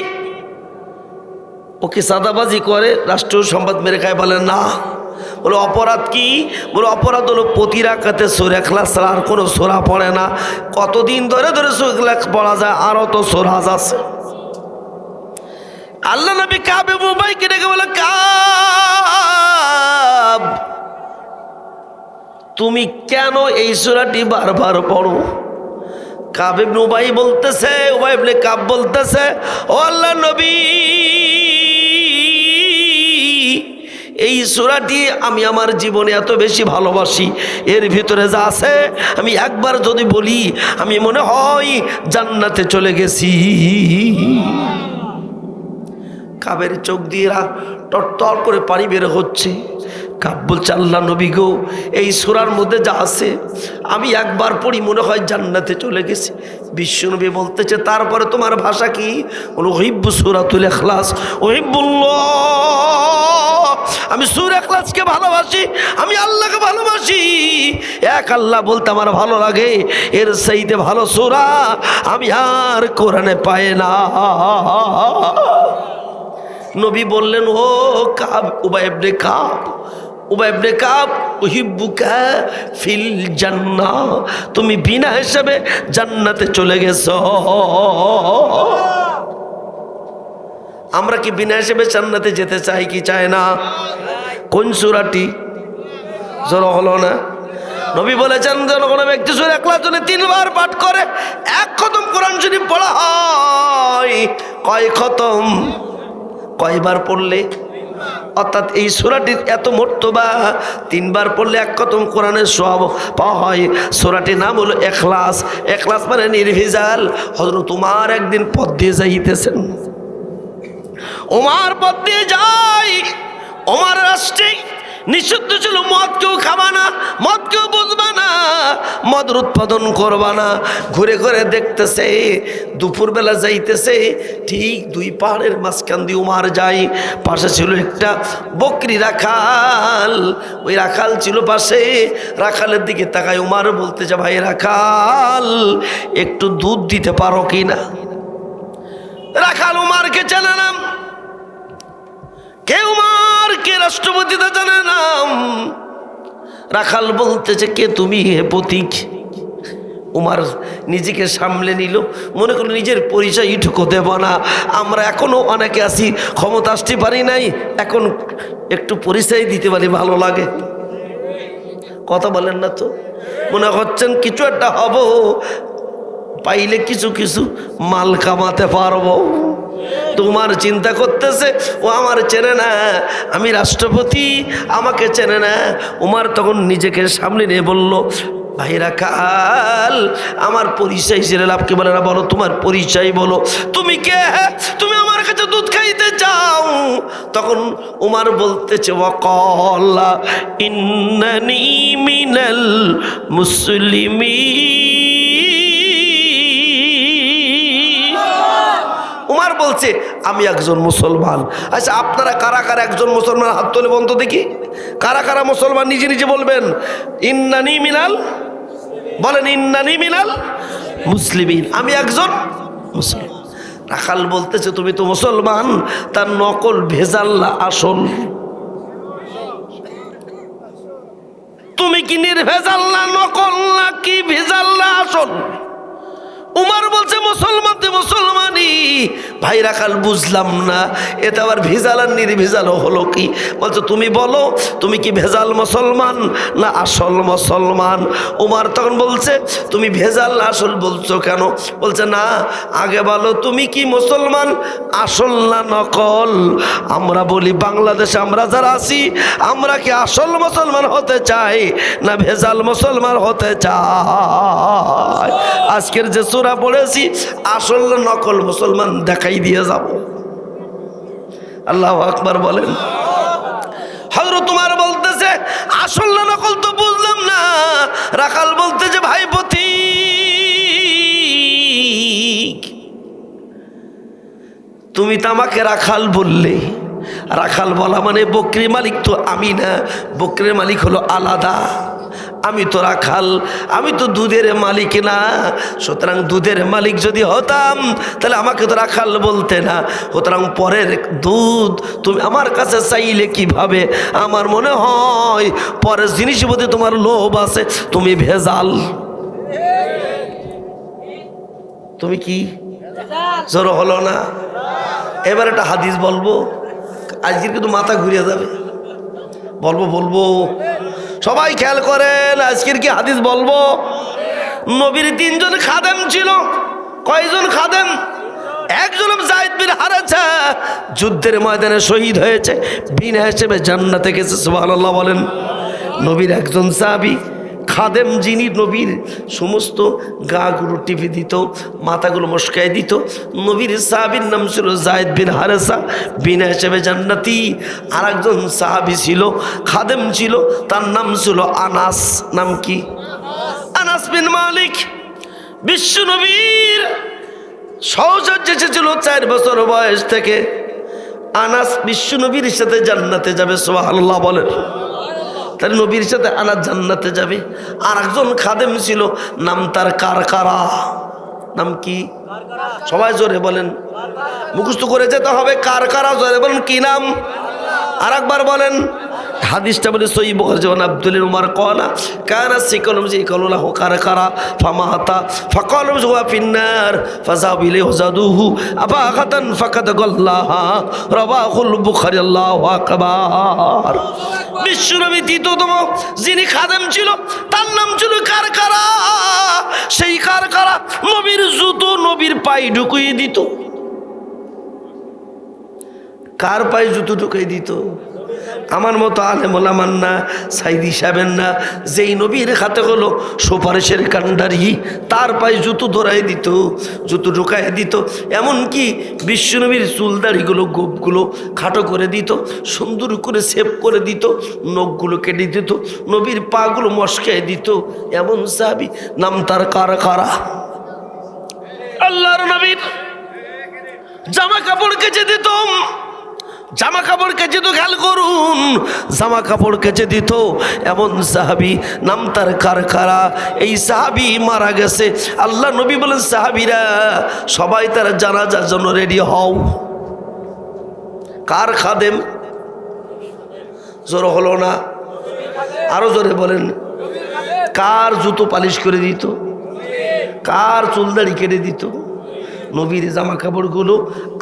S1: ওকে সাদাবাজি করে, রাষ্ট্রীয় সম্পদ মেরে খায়। বলে না। বলো অপরাধ কি? বলো অপরাধ হলো প্রতি রাকাতে সূরা ইখলাস ছাড়া আর কোনো সূরা পড়ে না। কতদিন ধরে ধরে সূরা ইখলাস পড়া যায়? আরও তো সূরা আছে। আল্লাহ নবী কাব ইবনে উবাইকে ডেকে বলে, কাব তুমি কেন এই সূরাটি বারবার পড়ো? কাব ইবনে উবাই বলতেছে, উবাই ইবনে কাব বলতেছে, ও আল্লাহর নবী, এই সূরাটি আমি আমার জীবনে এত বেশি ভালোবাসি, এর ভিতরে যা আছে আমি একবার যদি বলি আমি মনে হয় জান্নাতে চলে গেছি। কাবের চোখ দিয়ে টটটর করে পানি বের হচ্ছে। কাব বলছে, আল্লাহ নবী গো, এই সূরার মধ্যে যা আছে আমি একবার পড়ি মনে হয় জান্নাতে চলে গেছি। বিশ্বনবী বলতেছে, তারপরে তোমার ভাষা কি? বলো উহিব্বু সূরাতুল ইখলাস, উহিব্বুল্লাহ, আমি সূরা ইখলাসকে ভালোবাসি, আমি আল্লাহকে ভালোবাসি। এক আল্লাহ বলতে আমার ভালো লাগে, এর চাইতে ভালো সূরা আমি আর কোরআনে পাই না। নবী বললেন, ও কাব, উবাই ইবনে কাব, উবাই ইবনে কাব, উহিব্বুকা ফিল জান্নাহ, তুমি বিনা হিসাবে জান্নাতে চলে গেছো। আমরা কি বিনা হিসাবে জান্নাতে যেতে চাই কি চাই না? কোন সূরাটি? জোরে হলো না? নবী বলেছেন, যখন কোনো ব্যক্তি সূরা ইখলাস যদি 3 বার পাঠ করে, 1 খতম কোরআন শরীফ পড়া হয়। কয় খতম? কয়বার পড়লে? অর্থাৎ এই সূরাটির এত মর্তবা, 3 বার পড়লে 1 খতম কোরআনের সওয়াব পাওয়া হয়। সূরাটির নাম হলো ইখলাস। ইখলাস মানে নির্ভেজাল। হযরত উমর একদিন পথ দিয়ে যাইতেছেন, ওমর পথ দিয়ে যায়, ওমর রাষ্ট্রে নিষিদ্ধ ছিল মদ কেউ খাবা না, মদ কেউ বুঝবা না, মদের উৎপাদন করবা না। ঘুরে ঘুরে দেখতেছে, দুপুরবেলা যাইতেছে, ঠিক 2 পাহাড়ের মাঝখান দিয়ে উমার যায়। পাশে ছিল একটা বকরি রাখাল, ওই রাখাল ছিল পাশে। রাখালের দিকে তাকায় উমার বলতেছে, ভাই রাখাল একটু দুধ দিতে পারো কি না? রাখাল উমারকে চেনে না, কে উমার, কে রাষ্ট্রপতি তা জানে না। রাখাল বলতেছে, কে তুমি হে পথিক? উমার নিজেকে সামলে নিল, মনে করলো নিজের পরিচয় ইটুকু দেব না। আমরা এখনো অনেকে আছি ক্ষমতা আসতে পারি নাই, এখন একটু পরিচয় দিতে পারি, ভালো লাগে। কথা বলেন না তো? মনে হচ্ছেন কিছু একটা হব, পাইলে কিছু কিছু মাল কামাতে পারবো। তোমার চিন্তা করতেছে ও আমার চেনে না, আমি রাষ্ট্রপতি আমাকে চেনে না। উমার তখন নিজেকে সামনে নিয়ে বলল, ভাইরা কাল আমার পরিচয় জেনে লাভ কি বলে না, বলো তোমার পরিচয় বলো, তুমি কে, তুমি আমার কাছে দুধ খাইতে চাও? তখন উমার বলতেছে, ওয়াকাল্লা ইন্নানি মিনাল মুসলিমিন। উমার বলছে আমি একজন মুসলমান। আচ্ছা আপনারা কারা কারা একজন মুসলমান হাত তুলে বন্ধ দেখি, কারা কারা মুসলমান নিজে নিজে বলবেন। ইন্নানি মিনাল, বলেন ইন্নানি মিনাল মুসলিমিন, আমি একজন মুসলমান। রাখাল বলতেছে তুমি তো মুসলমান, তার নকল ভেজাল না আসল? তুমি কি নির্ভেজাল না নকল, না কি ভেজাল না আসল? উমার বলছে মুসলমান তো মুসলমানই। ভাই রাখাল বুঝলাম না, এটা আবার ভেজাল আর নির্ভেজাল হলো কি? বলছে তুমি বলো তুমি কি ভেজাল মুসলমান না আসল মুসলমান? উমার তখন বলছে তুমি ভেজাল আসল বলছো কেন? বলছে না, আগে বলো তুমি কি মুসলমান আসল না নকল? আমরা বলি বাংলাদেশে আমরা যারা আছি আমরা কি আসল মুসলমান হতে চাই না ভেজাল মুসলমান হতে চাই? আজকের যে সূরা পড়েছি আসল না নকল মুসলমান দেখাই দিয়ে যাব। আল্লাহু আকবার বলেন। হযরত উমর বলতেছে আসল না নকল তো বুঝলাম না। রাখাল বলতেছে ভাই পথিক, তুমি তো আমাকে রাখাল বললে, রাখাল বলা মানে বকরির মালিক তো আমি না, বকরির মালিক হলো আলাদা, আমি তো রাখাল, আমি তো দুধের মালিক না। সুতরাং দুধের মালিক যদি হতাম তাহলে আমাকে তো রাখাল বলতে না। সুতরাং পরের দুধ তুমি আমার কাছে চাইলে কিভাবে? আমার মনে হয় পরের জিনিসের প্রতি তোমার লোভ আছে, তুমি ভেজাল। তুমি কি জোর হলো না? এবার একটা হাদিস বলবো, আজকে কিন্তু মাথা ঘুরিয়ে যাবে। বলবো সবাই খেয়াল করেন, আজকের কি হাদিস বলবো। নবীর 3 জন খাদেম ছিল। কয়জন খাদেম? একজন যায়েদ বিন হারেছা, যুদ্ধের ময়দানে শহীদ হয়েছে, বিনা হিসেবে জান্নাতে গেছে। সুবহানাল্লাহ বলেন। নবীর একজন সাহাবী খাদেম, যিনি নবীর সমস্ত গাগুলো টিপে দিত, মাথাগুলো মশকায় দিত। নবীর সাহাবীর নাম ছিল যায়েদ বিন হারেসা, বিনা হিসেবে জান্নাতি। আর একজন সাহাবী ছিল, খাদেম ছিল, তার নাম ছিল আনাস। নাম কি? আনাস বিন মালিক। বিশ্ব নবীর সহচর্য এসেছিল 4 বছর বয়স থেকে। আনাস বিশ্ব নবীর সাথে জান্নাতে যাবে। সুবহানাল্লাহ বলেন। তার নবীর সাথে আনাস জান্নাতে যাবে। আর একজন খাদেম ছিল, নাম তার কারকারা। নাম কি? সবাই জোরে বলেন, মুখস্থ করে যেতে হবে। কারকারা, জোরে বলেন কি নাম? আর একবার বলেন। হাদিসটা বলে সহিহ বুখারী, যেমন আব্দুল উমর কলা কানা সিকলম জি কলুলা হো কারকারা ফামাতা ফাকালু হুয়া ফিন্নার ফাযাবিলি হুজাদুহু আবাগাতান ফাকাদ গাল্লাহা রাবাহুল বুখারী। আল্লাহু আকবার। বিশ্বনবী তৃতীয়তম যিনি খাদেম ছিল তার নাম ছিল কারকারা। সেই কারকারা নবীর জুতো নবীর পায়ে ঢুকিয়ে দিত। কার পায়ে জুতো ঢুকিয়ে দিত? আমার মতো আলেম ওলামার না, সাইদি সাহেবের না, যেই নবীর হাতে হলো সুপারিশের কান্ডারি, তার পায়ে জুতো ধরাই দিত, জুতো ঢুকাই দিত। এমনকি বিশ্বনবীর চুলদাড়িগুলো, গোপগুলো খাটো করে দিত, সুন্দর করে সেভ করে দিত, নখগুলো কেটে দিত, নবীর পাগুলো মশকাই দিত। এমন সাহাবী, নাম তার কারকারা। আল্লাহর নবীর জামা কাপড় কেচে দিত, জামা কাপড় কেচে তো, খেয়াল করুন, জামা কাপড় কেচে দিত এমন সাহাবী, নাম তার কারকারা। এই সাহাবী মারা গেছে। আল্লাহ নবী বলেন সাহাবীরা সবাই তার জানাজার জন্য রেডি হও। কার খাদেম? জোর হলো না, আরো জোরে বলেন। কার জুতো পালিশ করে দিত? কার চুলদাড়ি কেটে দিত? নবীর জামা কাপড়গুলো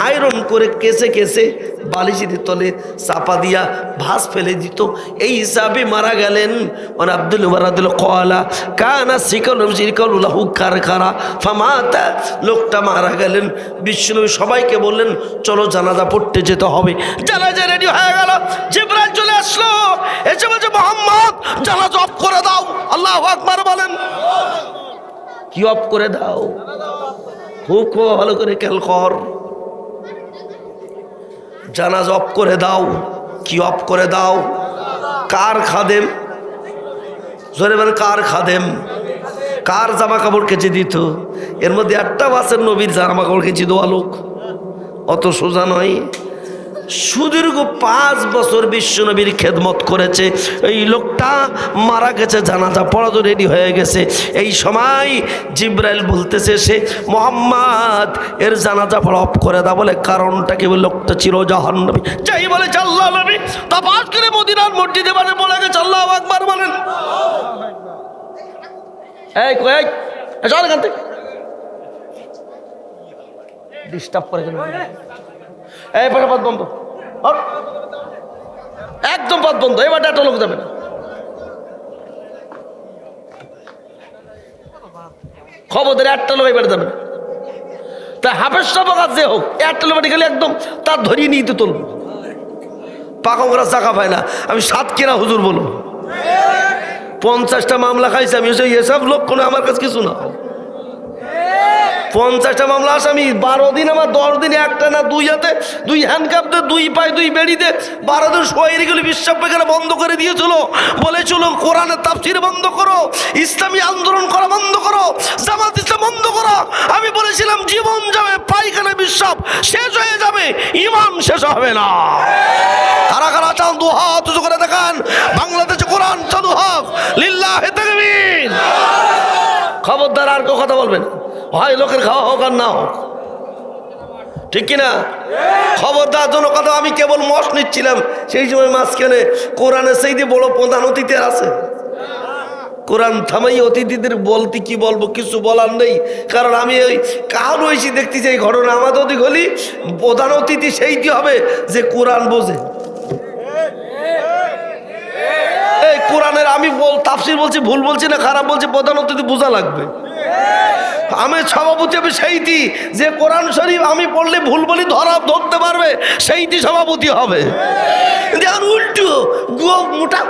S1: আয়রন করে কেসে কেসে বালিশের তলে চাপা দিয়া ভাঁজ ফেলে দিত। এই হিসাবে মারা গেলেন। মানে আব্দুল বারাদুল কলা কানা সিকালু কারখানা ফামাতা, লোকটা মারা গেলেন। বিশ্বনবী সবাইকে বললেন চলো জানাজা পড়তে যেতে হবে। জানাজা রেডি হয়ে গেল, জিবরাইল চলে আসলো, এসে বলছে মুহাম্মদ জানাজা অফ করে দাও। আল্লাহু আকবার বলেন। কি অফ করে দাও? খুব ভালো করে খেয়াল কর, জানাজা অফ করে দাও। কি অফ করে দাও? কার খাদেম? জোরে বলেন, কার খাদেম? কার জামা কাপড় কেচে দিত? এর মধ্যে একটা বাসের নবীর জামা কাপড় কেচে দেওয়া লোক, অত সোজা নয়। সুদীর্ঘ 5 বছর বিশ্ব নবীর খেদমত করেছে। এই লোকটা মারা গেছে, জানাজা পড়াতো রেডি হয়ে গেছে। এই সময় জিবরাইল বলতেছে সে মুহাম্মদ এর জানাজা পড়া অফ করে দাও। বলে কারণটা কি? লোকটা চির জাহান্নামী। যাই বলে আল্লাহ নবী তাপাস করে মদিনার মসজিদে মানে বলে গেছে। আল্লাহু আকবার বলেন। এই কই চল এখান থেকে, ডিস্টার্ব করে কেন? এই পাশে পথ বন্ধ, একদম পথ বন্ধ। এবার একটা লোক যাবে না। খবর ধরে একটা লোক এবার যাবে না। তা হাফেজ সাহেব যে হোক, একটা লোক গেলে একদম তার ধরিয়ে নিয়ে তো তুলব। পাকা করা চাকা পায় না। আমি 7 কেনা হুজুর বলবো, 50টা মামলা খাইছি আমি। এসব লোক কোনো আমার কাছে কিছু না। 50টা মামলা আসামি, 12 দিন আমার 10 দিনে একটা না 2 হাতে 2 হ্যান্ডকাপ দে, 2 পায়ে 2 বেড়ি দে, 12 দিন শহীদগুলি বিশ্বাস পেখানে বন্ধ করে দিয়েছিল। বলেছিল কোরআনের তাফসীর বন্ধ করো, ইসলামী আন্দোলন করা বন্ধ করো, জামাত ইসলাম বন্ধ করো। আমি বলেছিলাম জীবন যাবে, পায়খানা বিশ্বাস শেষ হয়ে যাবে, ইমান শেষ হবে না। কারা কারা চান 2 হাত উঁচু করে দেখান, বাংলাদেশে কোরআন চালু হোক, লিল্লাহি তাকবীর। খবরদার আর কেউ কথা বলবেন, হয় লোকের খাওয়া হোক আর না হোক, ঠিক কিনা? খবরদার জন্য কথা। আমি কেবল মশ নিচ্ছিলাম সেই সময় মাঝখানে কোরআনের সেই দিয়ে বড় প্রধান অতিথি আছে। কোরআন থামাই অতিথিদের বলতে কি বলবো, কিছু বলার নেই। কারণ আমি ওই কার হয়েছি দেখতে চাই ঘটনা। আমাদের অধিক হলি প্রধান অতিথি সেইটি হবে যে কোরআন বোঝে। এই কোরআনের আমি তাফসীর বলছি, ভুল বলছি না, খারাপ বলছি, প্রধান অতিথি বোঝা লাগবে। আমি সভাপতি হবে সেইটি যে কোরআন শরীফ আমি পড়লে ভুল বলি ধরতে পারবে, সেইটি সভাপতি হবে। উল্টো মোটা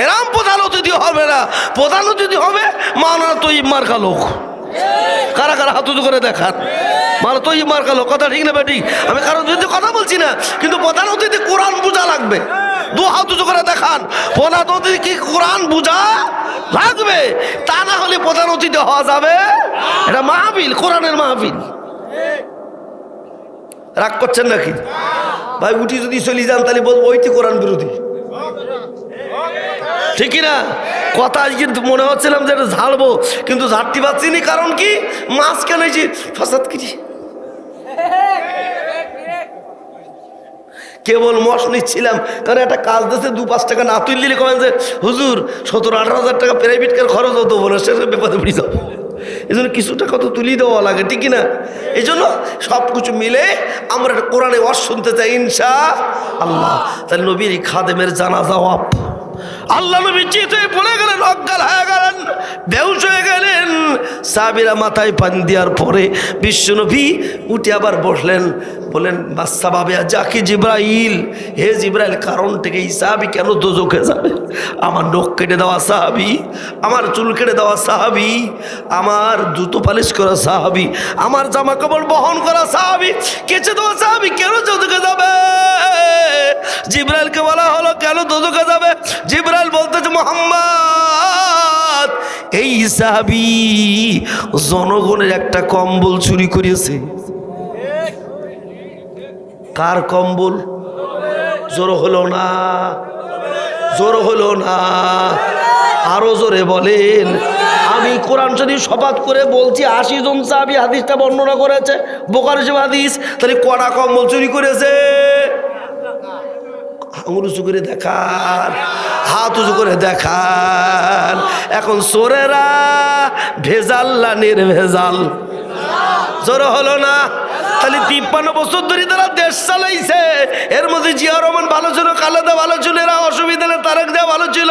S1: এরাম প্রধান অতিথি হবে না। প্রধান অতিথি হবে মানা তৈব মার্কা লোক। কারা কারা হাত উঁচু করে দেখান, মানে তৈব মার্কা লোক। কথা ঠিক না বেটি? আমি কারণ যদি কথা বলছি না, কিন্তু প্রধান অতিথি কোরআন বোঝা লাগবে। 2 হাত উঁচু করে দেখান, প্রধান অতিথি কি কোরআন বোঝা লাগবে। তা না হলে প্রধান অতিথি হওয়া যাবে। এটা মাহফিল, কোরআনের মাহফিল। রাগ করছেন নাকি ভাই? উঠি যদি চলে যান তাহলে বলবো ওইটি কোরআন বিরোধী, ঠিক না? কথা কিন্তু মনে হচ্ছিলাম যে ঝাড়বো, কিন্তু ঝাড়তে পারছি না। কারণ কি? মাঝখানে যে ফাসাদ কি কেবল মশ নিচ্ছিলাম। কারণ একটা কাজ দিয়েছে 2-5 টাকা না তুললে কমেন যে হুজুর 17-18 হাজার টাকা প্রাইভেট কার খরচ হতো, বলে সেসব বিপদে পড়ে যাবো। এই জন্য কিছু টাকা তো তুলি দেওয়া লাগে, ঠিক না? এই জন্য সব কিছু মিলে আমরা কোরআনে ওয়াজ শুনতে চাই ইনশাআল্লাহ। তাহলে নবীর খাদেমের জানাজা ওয়াফ। আল্লাহ নবী চিত হয়ে পড়ে গেলেন, অজ্ঞান হয়ে গেলেন, বেহুশ হয়ে গেলেন। সাহাবীরা মাথায় পানি দেওয়ার পরে বিশ্বনবী উঠে আবার বসলেন, বলেন বাচ্চা ভাবে যাকে জিব্রাইল, হে জিব্রাইল, কারণ থেকে এই সাহাবী কেন দোজখে যাবে? আমার নখ কেটে দেওয়া সাহাবী, আমার চুল কেটে দেওয়া সাহাবী, আমার জুতো পালিশ করা সাহাবী, আমার জামা কাপড় বহন করা সাহাবী, কেচে দেওয়া সাহাবী কেন দোজখে যাবে? জিব্রাইলকে বলা হলো কেন দোজখে যাবে? জিব্রাইল বলতেছে মুহাম্মদ, এই সাহাবী জনগণের একটা কম্বল চুরি করেছে। কার কম্বল? জোর হলো না, জোর হলো না, আরো জোরে বলেন। আমি কোরআন শরীফ শপথ করে বলছি 80 জন সাহাবী হাদিসটা বর্ণনা করেছে, বুখারী শরীফ হাদিস। তাহলে কটা কম্বল চুরি করেছে? আঙুল উঁচু করে দেখান, হাত উঁচু করে দেখান। এখন চোরেরা ভেজাল না নির্ভেজাল? জোর হলো না? তাহলে 53 বছর ধরে তারা দেশ চালাইছে। এর মধ্যে জিয়া রহমান ভালো ছিল, খালেদা ভালো ছিল, এরা অসুবিধা নেই, তারেক জিয়া ভালো ছিল,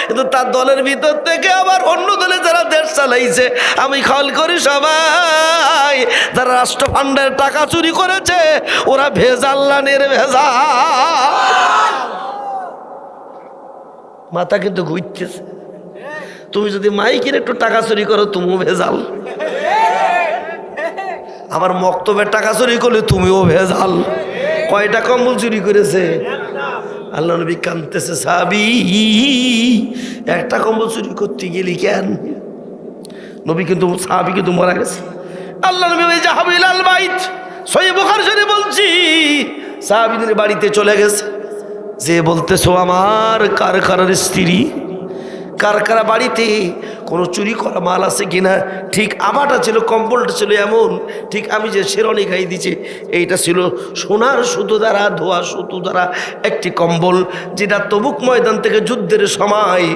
S1: কিন্তু তার দলের ভিতর থেকে আবার অন্য দলে যারা দেশ চালাইছে আমি খেয়াল করি সবাই যারা রাষ্ট্র ফান্ডের টাকা চুরি করেছে ওরা ভেজাল না নির্ভেজাল? মাথা কিন্তু ঘুরতেছে। তুমি যদি মাইকের একটু টাকা চুরি করো তুমিও ভেজাল, আবার মক্তবের টাকা চুরি করলে তুমিও ভেজাল। কয়টা কম্বল চুরি করেছে? আল্লাহ নবী কাঁদতেছে, সাহাবী একটা কম্বল চুরি করতে গেলি কেন? নবী কিন্তু সাহাবী কিন্তু মারা গেছে। আল্লাহ নবী ওই যাহাবিল আল বাইত সহিহ বুখারী শরীফ বলছি, সাহাবীদের বাড়িতে চলে গেছে, যে বলতেছো আমার কারখানার স্ত্রী, কারখানা বাড়িতে কোনো চুরি করা মাল আছে কিনা। ঠিক আমাটা ছিল, কম্বলটা ছিল এমন, ঠিক আমি যে শেরওয়ানি গায়ে দিছি এইটা ছিল সোনার সুতো দ্বারা ধোয়া সুতো দ্বারা একটি কম্বল, যেটা তবুক ময়দান থেকে যুদ্ধের সময়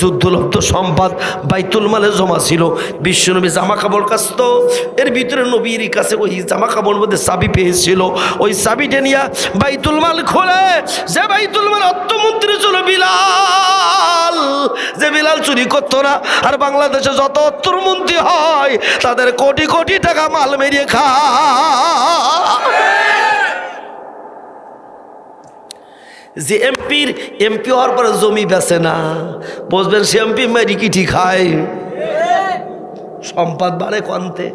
S1: যুদ্ধলব্ধ সম্পদ বাইতুল মালে জমা ছিল। বিশ্বনবী জামা কাপড় কাচত, এর ভিতরে নবীর কাছে ওই জামা কাপড় মধ্যে চাবি পেয়েছিল, ওই চাবিটা নিয়ে বাইতুল মাল খোলে। যে বাইতুল মাল অর্থমন্ত্রী ছিল বিলাল, যে বিলাল চুরি করতো না। আর বাংলাদেশে যত অর্থমন্ত্রী হয় তাদের কোটি কোটি টাকা মাল মেরিয়ে খায়। যে এমপি হওয়ার পরে জমি বেচে না, বুঝবেন সে এমপি মেরি কিটি খায়। সম্পদ বাড়ে কন্তে,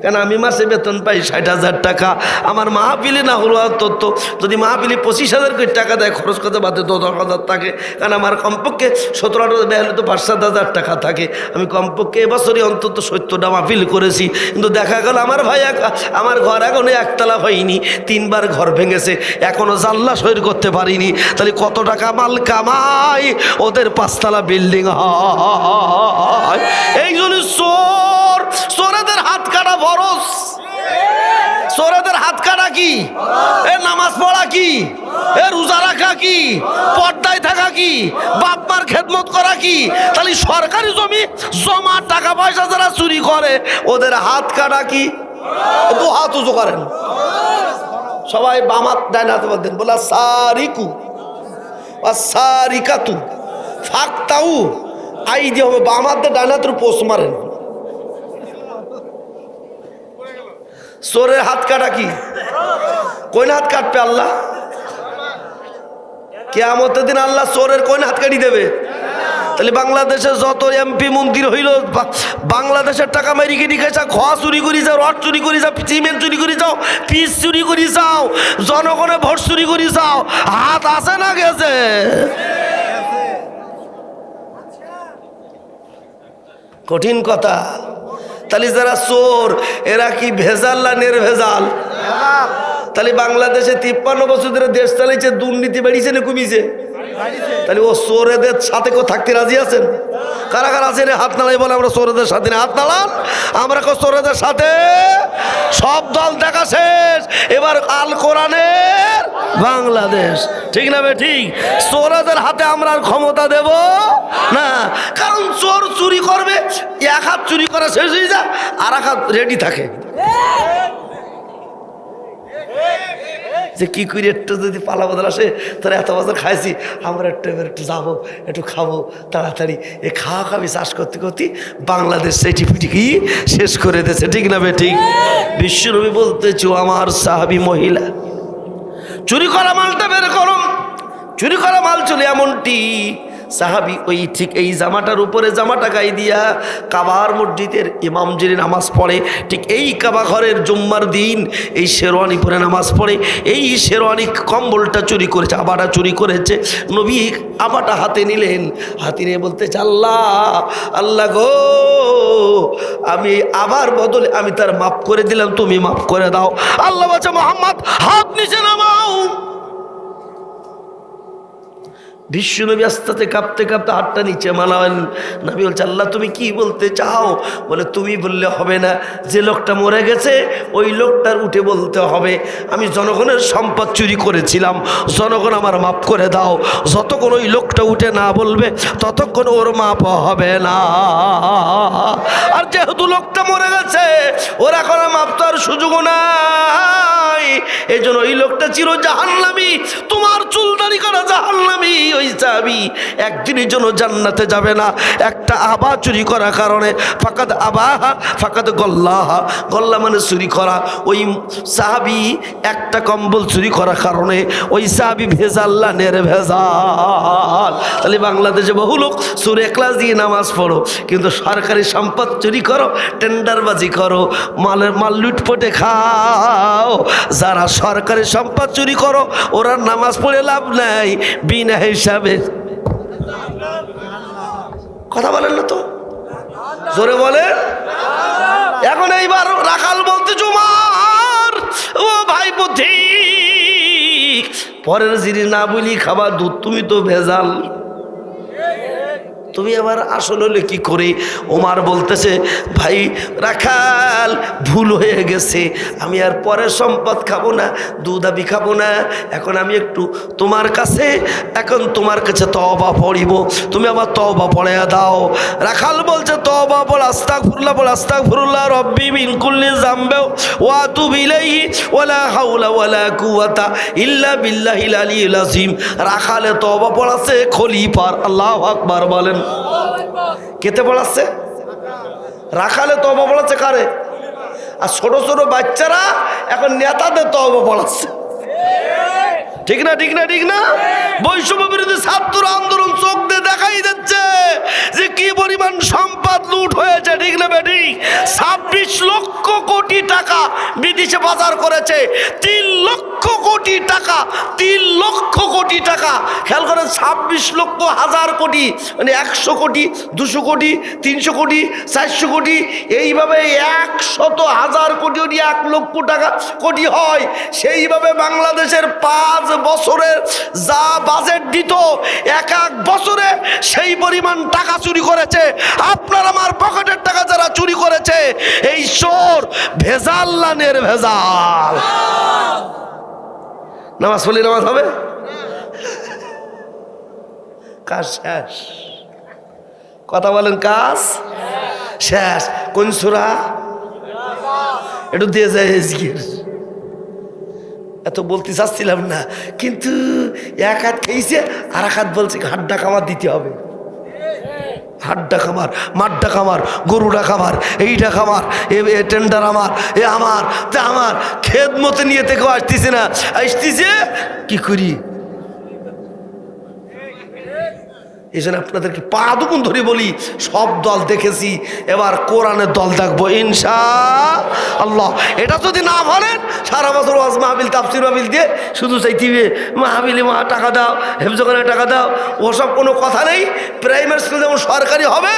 S1: কেন আমি মাসে বেতন পাই 60,000 টাকা, আমার মাহফিলে না হলো তত্ত্ব যদি মাহফিলে 25,000 করে টাকা দেয়, খরচ করতে বাদে 10,000 থাকে, কারণ আমার কমপক্ষে 17-18 ব্যয় হলে তো 5-7,000 টাকা থাকে। আমি কমপক্ষে এবছরই অন্তত 70টা মাহফিল করেছি, কিন্তু দেখা গেল আমার ভাই আমার ঘর এখনো একতলা হয়নি, 3বার ঘর ভেঙেছে, এখনো জানলা সইর করতে পারিনি। তাহলে কত টাকা মাল কামাই, ওদের 5তলা বিল্ডিং হয়। এই জন্য চোরেদের হাত কাটা ফরজ। চোরেদের হাত কাটা কি? এ নামাজ পড়া কি? এ রোজা রাখা কি? পর্দায় থাকা কি? বাপ মার খেদমত করা কি? তাহলে সরকারি জমি জমা টাকা পয়সা যারা চুরি করে ওদের হাত কাটা কি? দু হাত উঁচু করেন সবাই, বাম হাত ডান হাতে বলতেন, বলা সারিকু সারিকাতু ফাকতাউ আই দিয়ে হবে, বাম হাতে ডান হাতের পোষ মারেন। চোরের হাত কাটা কি? কোন হাত কাটবে আল্লাহ? কিয়ামতের দিন আল্লাহ চোরের কোন হাত কাটি দেবে? তাহলে বাংলাদেশের যত এমপি মন্ত্রী হইল, বাংলাদেশের টাকা মেরি কিনে খাইছা, খোয়া চুরি করি যাও, রড চুরি করি যাও, সিমেন্ট চুরি করি যাও, পিস চুরি করি যাও, জনগণের ভোট চুরি করি যাও, হাত আছে না গেছে? কঠিন কথা। তাহলে যারা চোর এরা কি ভেজাল না নির্ভেজাল? তাহলে বাংলাদেশে 53 বছর ধরে দেশ চালাইছে, দুর্নীতি বেড়েছে না কমিছে? তাহলে ও চোরেদের সাথে কেউ থাকতে রাজি আছেন? কারা কারা আছেন হাত নাড়াই বলে আমরা চোরেদের সাথে না? হাত নাড়ান। আমরা চোরেদের সাথে। সব দল দেখা শেষ, এবার আল কোরআনের বাংলাদেশ, ঠিক না বে ঠিক? চোরেদের হাতে আমরা আর ক্ষমতা দেব না, কারণ চোর চুরি করবে, এক হাত চুরি করা শেষ হয়ে যায়, আর এক হাত রেডি থাকে যে কি করি একটু যদি পালা বদল আসে, তোরা এত বছর খাইছি, আমরা একটু যাবো, একটু খাবো তাড়াতাড়ি। এ খাওয়া খাবি চাষ করতে করতে বাংলাদেশ সেটি পিটিকি শেষ করে দিয়েছে, ঠিক না বে ঠিক? বিশ্বনবী বলতেছ, আমার সাহাবী মহিলা চুরি করা মালটা বের করো। চুরি করা মাল চলে এমনটি, সাহাবী ওই ঠিক এই জামাটার উপরে জামাটা গায়ে দিয়া কাবার মসজিদের ইমাম যিনি নামাজ পড়ে, ঠিক এই কাবা ঘরের জুম্মার দিন এই শেরওয়ানি পরে নামাজ পড়ে, এই শেরওয়ানি কম্বলটা চুরি করেছে, আবাটা চুরি করেছে। নবী আবাটা হাতে নিলেন, হাতে নিয়ে বলতেছে, আল্লাহ আল্লাহ গো, আমি আবার বদলে আমি তার মাফ করে দিলাম, তুমি মাফ করে দাও। আল্লাহ বলছে, মোহাম্মদ হাত নিচে নামাও। বিশ্বনবী আস্তে কাঁপতে কাঁপতে হাতটা নিচে মানাবেন। নবী বলছে, আল্লাহ তুমি কি বলতে চাও? বলে, তুমি বললে হবে না, যে লোকটা মরে গেছে ওই লোকটার উঠে বলতে হবে আমি জনগণের সম্পদ চুরি করেছিলাম, জনগণ আমার মাফ করে দাও। যতক্ষণ ওই লোকটা উঠে না বলবে ততক্ষণ ওর মাপ হবে না। আর যেহেতু লোকটা মরে গেছে ওর এখন মাপ তো আর সুযোগ নাই। এই জন্য ওই লোকটা চির জাহান্নামী, তোমার চুলদারি করা জাহান্নামী। ওই সাহাবী একদিনের জন্য জান্নাতে যাবে না, একটা আবা চুরি করার কারণে। ফাকাদ আবাহা ফাকাদ গল্লাহা, গল্লা মানে চুরি করা। ওই সাহাবী একটা কম্বল চুরি করার কারণে ওই সাহাবী ভেজাল্লা নের ভেজাল। তাহলে বাংলাদেশে বহু লোক সূরা ইখলাস দিয়ে নামাজ পড়ো, কিন্তু সরকারি সম্পদ চুরি করো, টেন্ডারবাজি করো, মাল লুটপটে খাও। যারা সরকারি সম্পদ চুরি করো ওরা নামাজ পড়ে লাভ নাই, বিনা হিসাবে। কথা বলেন না তো, জোরে বলে। এখন এইবার রাখাল বলতে জুমার, ও ভাই বুদ্ধি, পরের জিনিস না বলি খাবার দুধ, তুমি তো ভেজাল, তুমি আবার আসল হলে কি করে? ওমার বলতেছে, ভাই রাখাল ভুল হয়ে গেছে, আমি আর পরের সম্পদ খাবো না, দুধ আমি খাবো না। এখন আমি একটু তোমার কাছে তওবা পড়িব, তুমি আমার তওবা পড়াইয়া দাও। রাখাল বলছে, তওবা পড়, আস্তাগফিরুল্লাহ পড়, আস্তাগফিরুল্লাহ রব্বি মিন কুল্লি যামবি ওয়া আতুবু ইলাইহি ওয়ালা হাওলা ওয়ালা কুওয়াতা ইল্লা বিল্লাহিল আলিয়্যিল আযীম। রাখালে তওবা পড়াছে খলিফার। আল্লাহু আকবার বলেন। কেতে পড়াচ্ছে? রাখালে তওবা পড়াচ্ছে কারে? আর ছোট ছোট বাচ্চারা এখন নেতাদের তওবা পড়াচ্ছে। ঠিক না, ঠিক না, ঠিক না? বৈষম্য বিরোধী ছাত্র আন্দোলন চোখ দিয়ে দেখাই যাচ্ছে যে কি পরিমাণ সম্পদ লুট হয়েছে। ঠিক না বেটি? 26 লক্ষ কোটি টাকা বিদেশে বাজার করেছে, 3 লক্ষ কোটি টাকা, 3 লক্ষ কোটি টাকা। খেয়াল করেন, 26 লক্ষ হাজার কোটি, মানে 100 কোটি, 200 কোটি, 300 কোটি, 400 কোটি, এইভাবে 100,000 কোটি, 1 লক্ষ টাকা কোটি হয়। সেইভাবে বাংলাদেশের 5 বছরের যা বাজেট দিত, এক বছরে সেই পরিমাণ টাকা চুরি করেছে। আপনার আমার পকেটের টাকা যারা চুরি করেছে, এই চোর ভেজাল্লানের ভেজাল। নামাজ পড়লে নামাজ হবে? কাজ শেষ। কথা বলেন, কাজ শেষ। কোন সূরা? একটু দিয়ে যায় আজকের, এত বলতে চাচ্ছিলাম না, কিন্তু এক হাত খেয়েছে আর এক হাত বলছে হাড্ডা কামার দিতে হবে। হাড্ডা খামার, মাড্ডা খামার, গরুটা খামার, এইটা খামার, এ টেন্ডার আমার, এ আমার, তা আমার খেদ মতো নিয়ে থেকেও আসতেছে না, আসতেছে কি করি? এই জন্য আপনাদেরকে পা দুগুণ ধরে বলি, সব দল দেখেছি, এবার কোরআনের দল দেখবো ইনশাআল্লাহ। এটা যদি না বলেন, সারা বছর ওয়াজ মাহফিল, তাফসীর মাহফিল দিয়ে শুধু চাইতে মাহফিলে টাকা দাও, হেফজখানায় টাকা দাও, ওসব কোনো কথা নেই। প্রাইমারি স্কুল যেমন সরকারি হবে,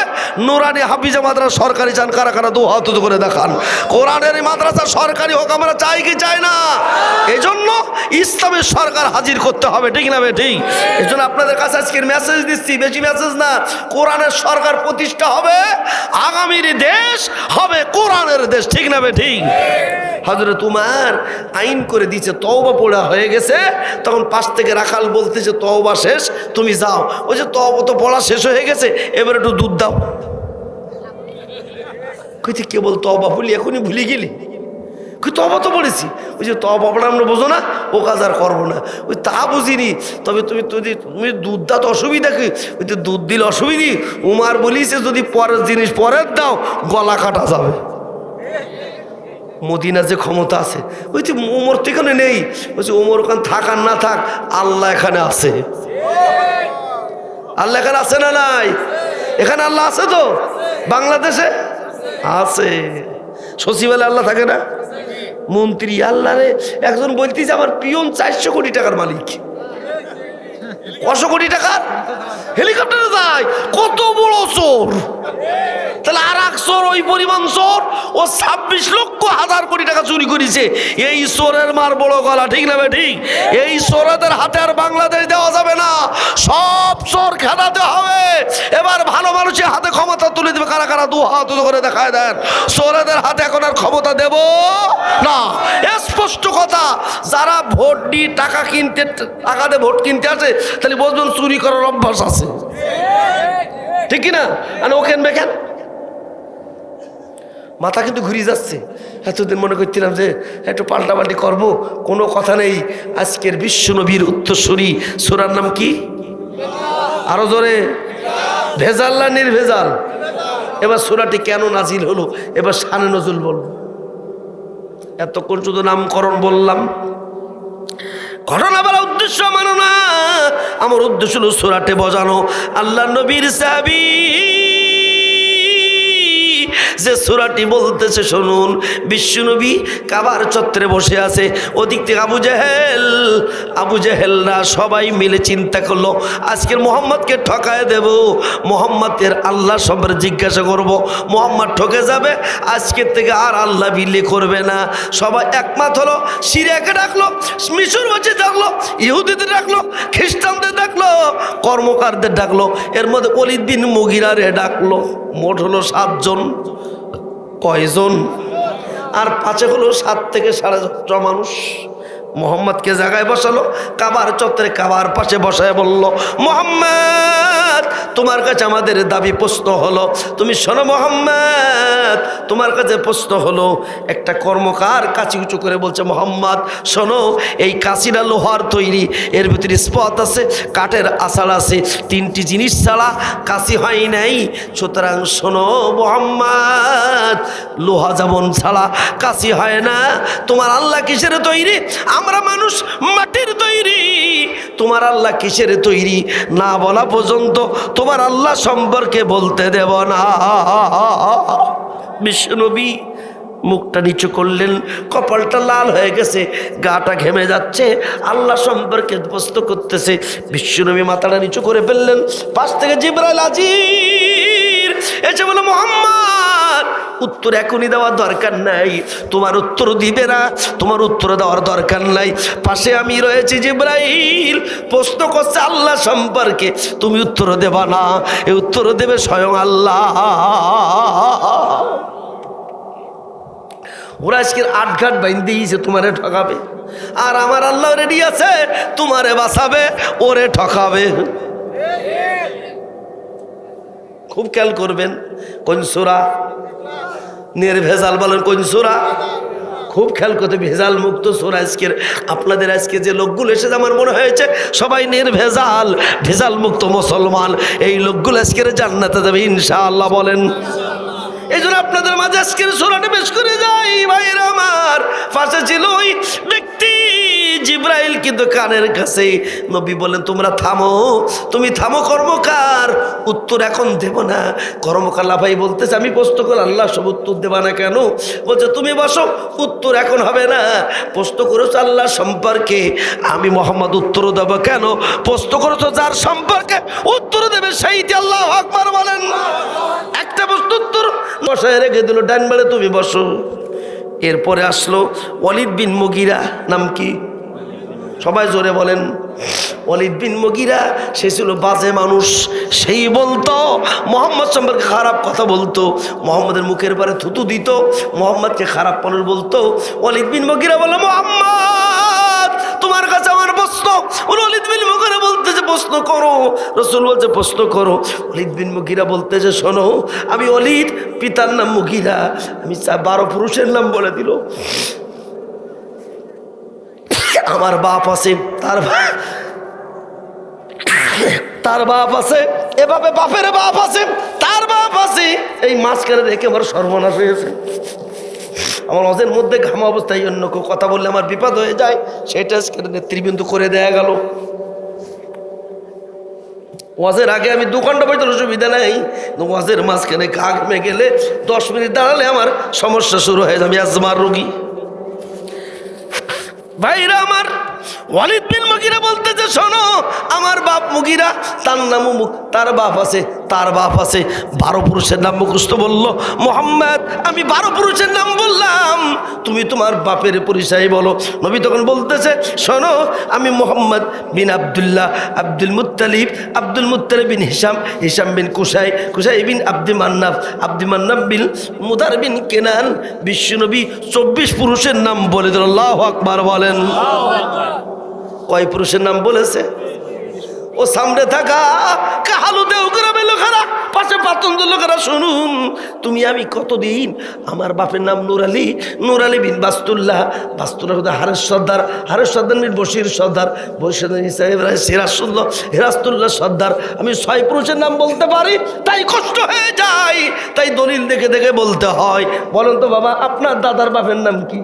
S1: নুরানি হাফিজা মাদ্রাসা সরকারি চান কারা কারা? দু হাত করে দেখান। কোরআনের মাদ্রাসা সরকারি হোক আমরা চাই কি চাই না? এই জন্য ইসলামের সরকার হাজির করতে হবে। ঠিক না? ঠিক। এই জন্য আপনাদের কাছে আজকের মেসেজ দিচ্ছি, বেশি মেসেজ না, কোরআনের সরকার প্রতিষ্ঠা হবে, আগামীর দেশ হবে কোরআনের দেশ। ঠিক না? ঠিক। হযরত উমর আইন করে দিয়েছে, তওবা পড়া হয়ে গেছে, তখন পাশ থেকে রাখাল বলতেছে তওবা শেষ, তুমি যাও। ওই যে তওবা তো পড়া শেষ হয়ে গেছে, এবার একটু দুধ দাও। কইতে কেবল তওবা বলি, এখনই ভুলে গেলি? তওবা তো পড়েছি। ওই যে তওবা পড়া আমরা বোঝো না, ও কাজ আর করবো না, ওই তা বুঝিনি। তবে তুমি দুধ দাও তো অসুবিধা কি? ওই তো দুধ দিলে অসুবিধি। উমার বলিছে যদি পরের জিনিস পরের দাও, গলা কাটা যাবে। মদিনা যে ক্ষমতা আছে, ওই যে ওমর তো এখানে নেই। বলছে ওমর ওখানে থাক আর না থাক, আল্লাহ এখানে আছে। আল্লাহ এখানে আছে না নাই? এখানে আল্লাহ আছে তো, বাংলাদেশে আছে। সচিবালয়ে আল্লাহ থাকে না? মন্ত্রী আল্লাহ রে। একজন বলতেছে আমার পিয়ন 400 কোটি টাকার মালিক। 100 কোটি টাকার হেলিকপ্টারে যায়, কত বড় চোর! তাহলে আর এক চোর, ওই পরিমাণ চোর, ও 26 লক্ষ হাজার কোটি টাকা চুরি করেছে। এই চোরের মার বড় গলা, ঠিক না ঠিক? এই চোরেদের হাতে আর বাংলাদেশ দেওয়া যাবে না, সব চোর খেদাতে হবে। এবার ভালো মানুষের হাতে ক্ষমতা তুলে দেবে। কারা কারা দু হাত করে দেখায় দেন। চোরেদের হাতে এখন আর ক্ষমতা দেব না, স্পষ্ট কথা। যারা ভোট দিয়ে টাকা কিনতে, টাকা দিয়ে ভোট কিনতে আসে, তাহলে বলবেন চুরি করার অভ্যাস আছে, ঠিক কিনা? আর ও কেনবে কেন? মাথা কিন্তু ঘুরিয়ে যাচ্ছে। এতদিন মনে করছিলাম যে একটু পাল্টাপাল্টি করবো, কোনো কথা নেই। আজকের বিশ্ব নবীর উত্তরসূরি সূরার নাম কি? আরো জোরে। ভেজাল না নির্ভেজাল? এবার সূরাটি কেন নাজিল হলো, এবার শানে নজুল বলবো। এতক্ষণ শুধু নামকরণ বললাম, ঘটনা বলার উদ্দেশ্য মানো না। আমার উদ্দেশ্য হলো সূরাতে বোঝানো আল্লাহ নবীর সাহাবী যে সূরাটি বলতেছে শুনুন। বিশ্বনবী কাবার চত্বরে বসে আছে, ওদিক থেকে আবু জেহেলরা সবাই মিলে চিন্তা করলো আজকের মোহাম্মদকে ঠকায় দেব, মোহাম্মদের আল্লাহ সম্পর্কে জিজ্ঞাসা করব, মোহাম্মদ ঠকে যাবে, আজকের থেকে আর আল্লাহ বিলি করবে না। সবাই একমত হলো, সিরিয়াকে ডাকলো, মিশর বসে ডাকলো, ইহুদিদের ডাকলো, খ্রিস্টানদের ডাকলো, কর্মকারদের ডাকলো, এর মধ্যে ওলীদ বিন মুগীরারে ডাকলো। মোট হলো 7 জন। কয়জন? আর 5 হলো 7 থেকে 7.5 মানুষ। মোহাম্মদকে জায়গায় বসালো, কাবার চত্বরে কাবার পাশে বসায় বলল, মোহাম্মদ তোমার কাছে আমাদের দাবি প্রশ্ন হলো। তুমি শোনো মোহাম্মদ, তোমার কাছে প্রশ্ন হলো। একটা কর্মকার কাঁচি উঁচু করে বলছে, মোহাম্মদ শোনো, এই কাঁচিটা লোহার তৈরি, এর ভিতরে স্পট আছে, কাঠের আষাঢ় আছে, 3টি জিনিস ছাড়া কাঁচি হয় নাই। সুতরাং শোনো মোহাম্মদ, লোহা যেমন ছাড়া কাঁচি হয় না। তোমার আল্লাহ কিসের তৈরি? আমরা মানুষ মাটির তৈরি। তোমার আল্লাহ কিসের তৈরি না বলা পর্যন্ত তোমার আল্লাহ সম্পর্কে বলতে দেব না। বিশ্বনবী মুখটা নিচু করলেন, কপালটা লাল হয়ে গেছে, গাটা ঘেমে যাচ্ছে, আল্লাহ সম্পর্কে প্রশ্ন করতেছে। বিশ্বনবী মাথাটা নিচু করে ফেললেন। পাশ থেকে জিবরাইল হাজির এসে বলে, মোহাম্মদ উত্তর এখনই দেওয়ার দরকার নাই, তোমার উত্তর দিবে না, তোমার উত্তর দেওয়ার দরকার নাই। পাশে আমি রয়েছি, জিবরাইল প্রশ্ন করছে আল্লাহ সম্পর্কে, তুমি উত্তর দেবা না, এই উত্তর দেবে স্বয়ং আল্লাহ। ওরা আজকের 8 ঘাট বাইন দিয়েছে তোমারে ঠকাবে, আর আমার আল্লাহ রেডি আছে তোমারে বাঁচাবে, ওরে ঠকাবে। খুব খেয়াল করবেন। কোন সূরা? নির্ভেজাল বলেন কোন সূরা? খুব খেয়াল করতে, ভেজাল মুক্ত সূরা। আজকের আপনাদের আজকে যে লোকগুলো এসেছে, আমার মনে হয়েছে সবাই নির্ভেজাল, ভেজাল মুক্ত মুসলমান। এই লোকগুলো আজকের জান্নাতে যাবে ইনশাআল্লাহ বলেন। এই জন্য আপনাদের মাঝে আজকের সূরাটা পেশ করে যাই। ভাইরা আমার, পাশে ছিল ওই ব্যক্তি জিবরাইল, কিন্তু কানের কাছে। নবী বলেন, তোমরা থামো, তুমি থামো কর্মকার, উত্তর এখন দেব না। কর্মকার লাফাই বলতেছে, আমি প্রশ্ন করে আল্লাহ সব উত্তর দেবা না কেন? বলছে তুমি বসো, উত্তর এখন হবে না। প্রশ্ন করেছো আল্লাহ সম্পর্কে, আমি মোহাম্মদ উত্তর দেব কেন? প্রশ্ন করেছো যার সম্পর্কে উত্তর দেবে সেইটি আল্লাহু আকবার বলেন। একটা প্রশ্ন উত্তর বসায় রেখে দিল, ডান বেড়ে তুমি বসো। এরপরে আসলো ওলীদ বিন মুগীরা। নাম কি? সবাই জোরে বলেন। ওলীদ বিন মুগীরা, সে ছিল বাজে মানুষ। সেই বলতো মোহাম্মদ সম্পর্কে খারাপ কথা বলতো, মোহাম্মদের মুখের পরে থুতু দিত, মোহাম্মদকে খারাপ মানুষ বলতো। ওলীদ বিন মুগীরা বলল, মোহাম্মদ তোমার কাছে আমার প্রশ্ন। ওলীদ বিন মুগীরা বলতেছে, প্রশ্ন করো। রাসূল বলছে, প্রশ্ন করো। ওলীদ বিন মুগীরা বলতেছে, শোনো, আমি ওলীদ, পিতার নাম মুগীরা, আমি 12 পুরুষের নাম বলে দিল। আমার বাপ আছে, তার বাপ আছে, এভাবে বাপের বাপ আছে, তার বাপ আছে। এই মাঝখানে রেখে আমার সর্বনাশ হয়েছে। আমার অজের মধ্যে ঘামা অবস্থায় অন্য কেউ কথা বললে আমার বিপদ হয়ে যায়, সেটা নেতৃবৃন্দ করে দেয়া গেল। ওয়াজের আগে আমি 2 ঘন্টা বসে অসুবিধা নেই, ওয়াজের মাঝখানে গা ঘেমে গেলে 10 মিনিট দাঁড়ালে আমার সমস্যা শুরু হয়ে যাবে। আজমার রোগী। ভাইরা আমার, ওয়ালিদ বিন মুগিরা বলতেছে, শোনো আমার বাপ মুগিরা, তার নাম অমুক, তার বাপ আছে, তার বাপ আছে। 12 পুরুষের নাম মুখস্থ বলল। মোহাম্মদ, আমি 12 পুরুষের নাম বললাম, তুমি তোমার বাপের পরিচয় বলো। নবী তখন বলতেছে, শোনো আমি Muhammad bin Abdullah, Abdul Muttalib, Abdul Muttalib bin Hisham, Hisham bin Qusai, Qusai bin Abdi Manaf, Abdi Manaf bin Mudar bin Kenan. বিশ্বনবী 24 পুরুষের নাম বলে দিল। আল্লাহু আকবার বলেন। কয় পুরুষের নাম বলেছে? ও সামনে থাকা কাহালুদেও গ্রামের লোকেরা, পাশে পাতন্দের লোকেরা, শুনুন, তুমি আমি কতদিন, আমার বাপের নাম নূর আলী, নূর আলী বিন বাস্তুল্লাহ, বাস্তুল্লাহ হারেস সর্দার, হারেস সর্দার বিন বশির সর্দার, বশির সিরাজুল্লাহ, হিরাজতুল্লাহ সর্দার। আমি 6 পুরুষের নাম বলতে পারি, তাই কষ্ট হয়ে যায়, তাই দলিল দেখে দেখে বলতে হয়। বলেন তো বাবা, আপনার দাদার বাপের নাম কি?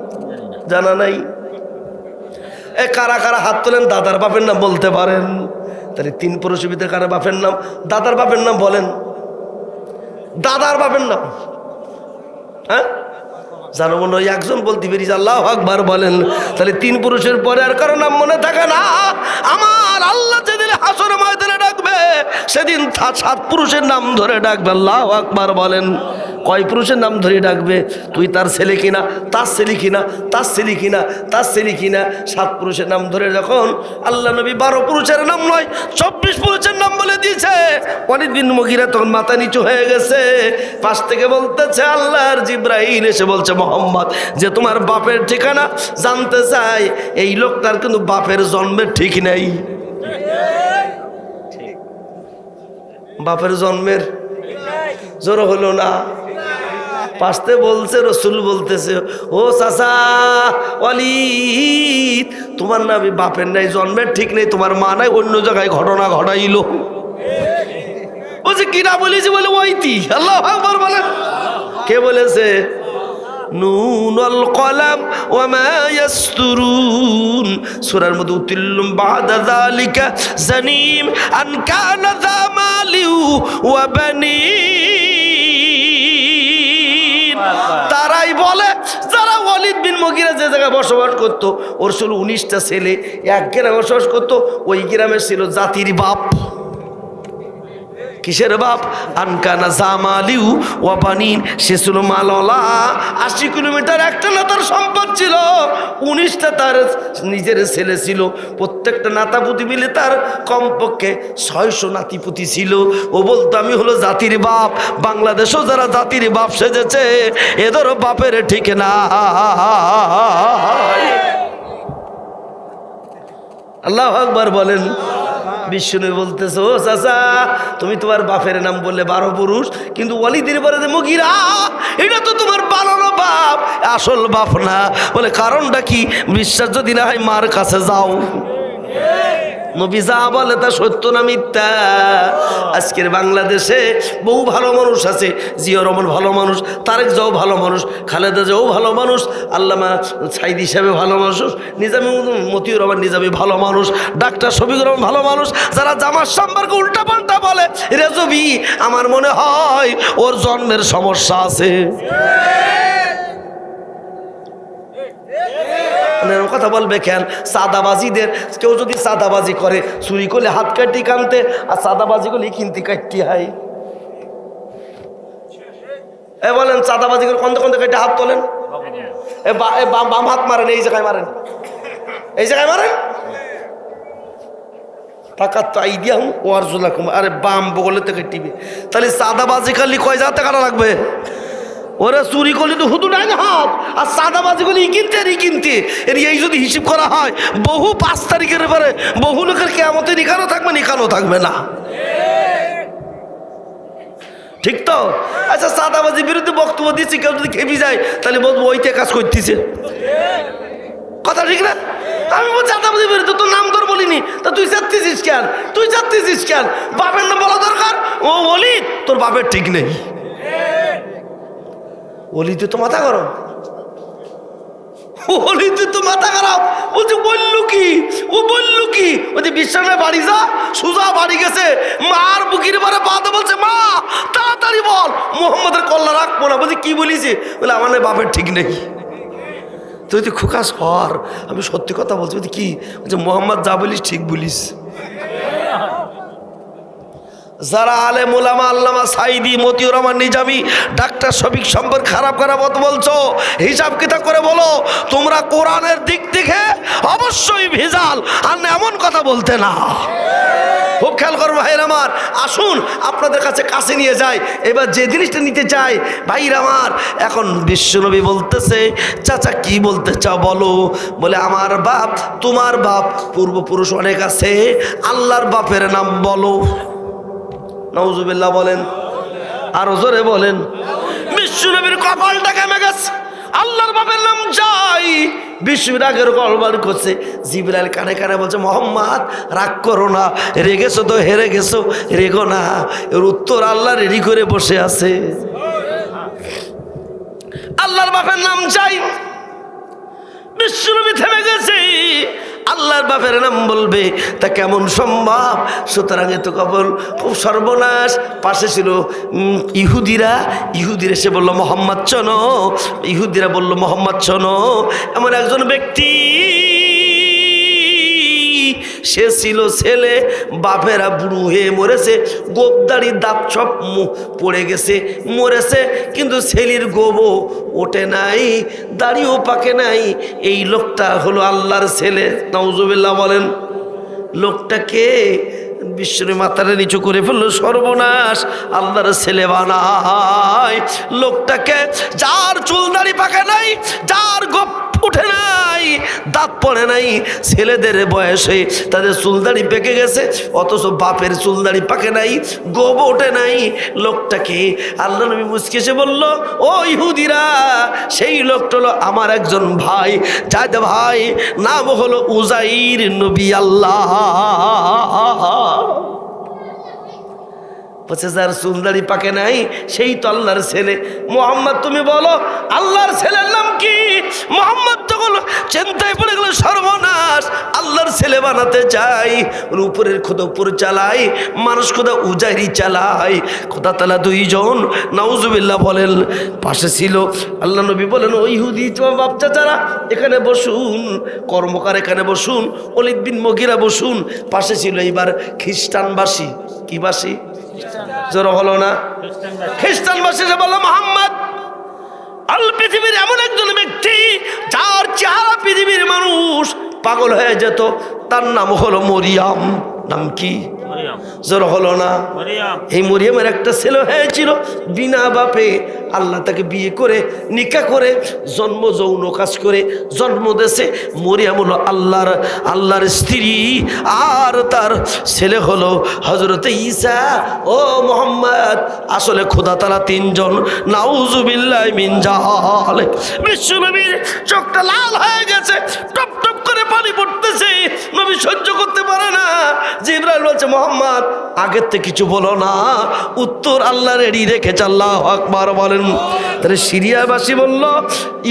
S1: জানা নাই? এ কারা কারা হাত তোলেন, দাদার বাপের নাম বলতে পারেন? তাহলে 3 পুরুষের ভিতরে কারা বাপের নাম, দাদার বাপের নাম বলেন? দাদার বাপের নাম হ্যাঁ জানো মনে হয় একজন বলতে পেরেছি। আল্লাহু আকবার বলেন। তাহলে 3 পুরুষের পরে আর কারো নাম মনে থাকে না। আমার আল্লাহ যেদিন হাসর ময়দানে ডাকবে, সেদিন 7 পুরুষের নাম ধরে ডাকবে। আল্লাহু আকবার বলেন। কয় পুরুষের নাম ধরে ডাকবে? তুই তার ছেলে কিনা, তার ছেলে কিনা, তার ছেলে কিনা, তার ছেলে কিনা। 7 পুরুষের নাম ধরে যখন আল্লাহ নবী 12 পুরুষের নাম নয় 24 পুরুষের নাম বলে দিয়েছে, ওয়ালিদ বিন মুগিরা তখন মাথা নিচু হয়ে গেছে। পাশ থেকে বলতেছে, আল্লাহর জিবরাইল এসে বলছে, মোহাম্মদ, যে তোমার বাপের ঠিকানা জানতে চাই, এই লোকটার কিন্তু বাপের জন্মের ঠিক নেই। বাপের জন্মের জোর হলো না। পাশতে বলছে, রসুল বলতেছে, ও চাচা ওয়ালিদ, তোমার না বাপের নাই, জন্মের ঠিক নেই, তোমার মা নাই, অন্য জায়গায় ঘটনা ঘটাইলো। বলছে কিনা বলেছি? বলে ওইটি। আল্লাহু আকবার বলেন। কে বলেছে? নুনুল কলাম ওয়া মা ইয়াসতুরুন। সূরার মধ্যে উতিল্লুম বাদা যালিকা জানিম আন কানা যা মালিউ ওয়া বানিন। তারাই বলে যারা ওয়ালিদ বিন মুগিরা যে জায়গায় বসবাস করতো, ওর ছিল 19টা ছেলে, এক গ্রামে বসবাস করতো, ওই গ্রামের ছিল জাতির বাপ। কিসের বাপ? আনকানা জামালিউ ওয়া বানিন। সে ছিল মালওয়ালা। 80 কিলোমিটার একটা নাতার সম্পদ ছিল, 19টা তার নিজের ছেলে ছিল। প্রত্যেকটা নাতাপুতি মিলে তার কমপক্ষে 600 নাতিপুতি ছিল। ও বলতো, আমি হলো জাতির বাপ। বাংলাদেশও যারা জাতির বাপ সেজেছে, এদের বাপের ঠিক না। আল্লাহু আকবার বলেন। বিষ্ণু বলতেছে, ও চাচা, তুমি তোমার বাপের নাম বললে 12 পুরুষ, কিন্তু ওয়ালিদের পরে যে মুগিরা, এটা তো তোমার বানানো বাপ, আসল বাপ না। বলে কারণটা কি? বিশ্বাস যদি না হয় মার কাছে যাও। নবী যা বলে তা সত্য না মিথ্যা? আজকের বাংলাদেশে বহু ভালো মানুষ আছে। জিয়া রহমান ভালো মানুষ, তারেক জিয়াও ভালো মানুষ, খালেদা জিয়াও ভালো মানুষ, আল্লামা সাইদি সাহেব ভালো মানুষ, নিজামী মতিউর রহমান নিজামী ভালো মানুষ, ডাক্তার শফিকুর রহমান ভালো মানুষ। যারা জামাত সম্পর্কে উল্টা পাল্টা বলে, রেজবি, আমার মনে হয় ওর জন্মের সমস্যা আছে। কথা বলবে কেন? সাদাবাজিদের কেউ যদি সাদাবাজি করে, চুরি করলে হাত কাটি কানতে, আর সাদাবাজি করলে কিনতে কাটতে হয়। এ বলেন, সাদাবাজি করে কন্দে কন্দে কাটে হাত তোলেন। বাম হাত মারেন, এই জায়গায় মারেন, এই জায়গায় মারেন। টাকা তো আই দিয়া ওয়ার জুলাকুম, আরে বাম বগলে থেকে টিভি। তাহলে সাদাবাজি করলে কয় জাতে কাটা লাগবে? ওরা চুরি করলে তো হুদু ডাইন হাত, আর সাদাবাজি করলে কিনতে আর কিনতে। এর এই যদি হিসেব করা হয়, বহু 5 তারিখের পরে বহু লোকের কেয়ামতে নিকানো থাকবে, নিকানো থাকবে না। ঠিক তো? আচ্ছা, সাদাবাজির বিরুদ্ধে বক্তব্য দিচ্ছি, কেউ যদি খেপি যায়, তাহলে বলবো ওইতে কাজ করতেছে। কথা ঠিক না? আমি বলছি সাদাবাজির বিরুদ্ধে, তোর নাম তোর বলিনি, তা তুই চাচ্ছিস কেন? তুই চাচ্ছিস কেন? বাপের নাম বলা দরকার। ও বলি তোর বাপের ঠিক নেই। ওলিতে তো মাথা গরম, ওলিতে তো মাথা খারাপ। বলছে বললু কি? ও বললু কি? বলছে বিশ্রামে বাড়ি যা। সুজা বাড়ি গেছে, মার বুকির পরে বাদে বলছে, মা তাড়াতাড়ি বল, মোহাম্মদের কল্লা রাখবো না। বলছে কি বলিছে? বলে আমার বাপের ঠিক নেই। তুই তো খোকাস হর, আমি সত্যি কথা বলছি। তুই কি বলছে? মোহাম্মদ যা বলিস ঠিক বলিস। যারা আলেম ওলামা, আল্লামা সাইদি, মতিউর রহমান নিজামী, ডাক্তার শফিক সম্পর্কে খারাপ মত বলছো, হিসাব কিতাব করে বলো। তোমরা কোরআনের দিক থেকে অবশ্যই ভেজাল, আর এমন কথা বলতে না। খুব খেয়াল করো ভাইয়ের আমার। আসুন আপনাদের কাছে নিয়ে যাই। এবার যে জিনিসটা নিতে চাই ভাইয়ের আমার, এখন বিশ্বনবী বলতেছে, চাচা কি বলতে চাও বলো? বলে আমার বাপ, তোমার বাপ, পূর্বপুরুষ অনেক আছে, আল্লাহর বাপের নাম বলো। নাউজুবিল্লাহ বলেন, আরো জোরে বলেন। বিশ্বনবীর কপালটা কেমে গেছে, আল্লাহর বাপের নাম যাই। বিশ্বনবীর আগের কলবার করছে, জিবরাইল কানে কানে বলছে, মোহাম্মদ রাগ করো না, রেগেছো তো হেরে গেছো, রেগো না, এর উত্তর আল্লাহ রেডি করে বসে আছে। আল্লাহর বাপের নাম যাই। বিশ্বনবী থেমে গেছে, আল্লাহর বাপের নাম বলবে, তা কেমন সম্ভব? সুতরাং এত কবল খুব সর্বনাশ। পাশে ছিল ইহুদিরা এসে বললো, মোহাম্মদ চনো। ইহুদিরা বললো, মোহাম্মদ চনো। এমন একজন ব্যক্তি, সে ছিল ছেলে, বাপেরা বুড়ো হয়ে মরেছে, গোপদাড়ি দাঁত সব পড়ে গেছে, মরেছে, কিন্তু ছেলের গোবও ওঠে নাই, দাড়িও পাকে নাই। এই লোকটা হলো আল্লাহর ছেলে। নাউজুবিল্লাহ বলেন। লোকটাকে বিশ্বরে মাথাটা নিচু করে ফেললো, সর্বনাশ, আল্লাহর ছেলে বানায়। লোকটাকে যার চুল দাড়ি পাকে নাই, যার গোপ উঠে নাই, দাঁত পড়ে নাই, ছেলেদের বয়সে তাদের চুলদাড়ি পেকে গেছে, অথচ বাপের চুলদাড়ি পাকে নাই, গোব ওঠে নাই। লোকটাকে আল্লাহ নবী মুচকে এসে বলল, ও ইহুদিরা, সেই লোকটা হলো আমার একজন ভাই, যাদের ভাই নাম হলো উজাইর নবী আল্লাহ। বলছে, যার চুলদাড়ি পাকে নাই সেই তো আল্লাহর ছেলে। মোহাম্মদ তুমি বলো আল্লাহর ছেলের নাম কি? মোহাম্মদ তখন চিন্তায় পড়ে গেল, সর্বনাশ, আল্লাহর ছেলে বানাতে চাই, উপরের খোদা উপরে চালাই, মানুষ খোদা উজাইরি চালাই, খোদা তালা দুইজন। নাউজুবিল্লাহ বলেন। পাশে ছিল আল্লাহ নবী বলেন, ওই ইহুদি বাপ চাচারা এখানে বসুন, কর্মকার এখানে বসুন, ওলীদ বিন মুগীরা বসুন। পাশে ছিল এইবার খ্রিস্টানবাসী। কি বাসী? জোর হলো না? খ্রিস্টানবাসী। সে বলল, মোহাম্মদ আল পৃথিবীর এমন একজন ব্যক্তি যার চেহারা পৃথিবীর মানুষ পাগল হয়ে যেত, তার নাম হলো মরিয়াম। নাম কি? জোর হলো না? এই মরিয়মের একটা ছেলে হয়েছিল বিনা বাপে, আল্লাহ তাকে বিয়ে করে নিকাহ করে জন্ম যৌন কাজ করে জন্ম দিয়েছে। মরিয়ম হলো আল্লাহর স্ত্রী, আর তার ছেলে হলো হযরত ঈসা। ও মুহাম্মদ, আসলে খোদা তাআলা তিনজন। নাউজুবিল্লাহি মিন যালিক। বিশ্বনবীর চোখটা লাল হয়ে গেছে, টপ টপ করে পানি পড়তেছে, নবী সহ্য করতে পারে না। জিবরাইল বলছে, মোহাম্মদ আগের থেকে কিছু বলো না, উত্তর আল্লাহ রেডি রেখেছে। আল্লাহু আকবার বলেন। তাহলে সিরিয়াবাসী বলল,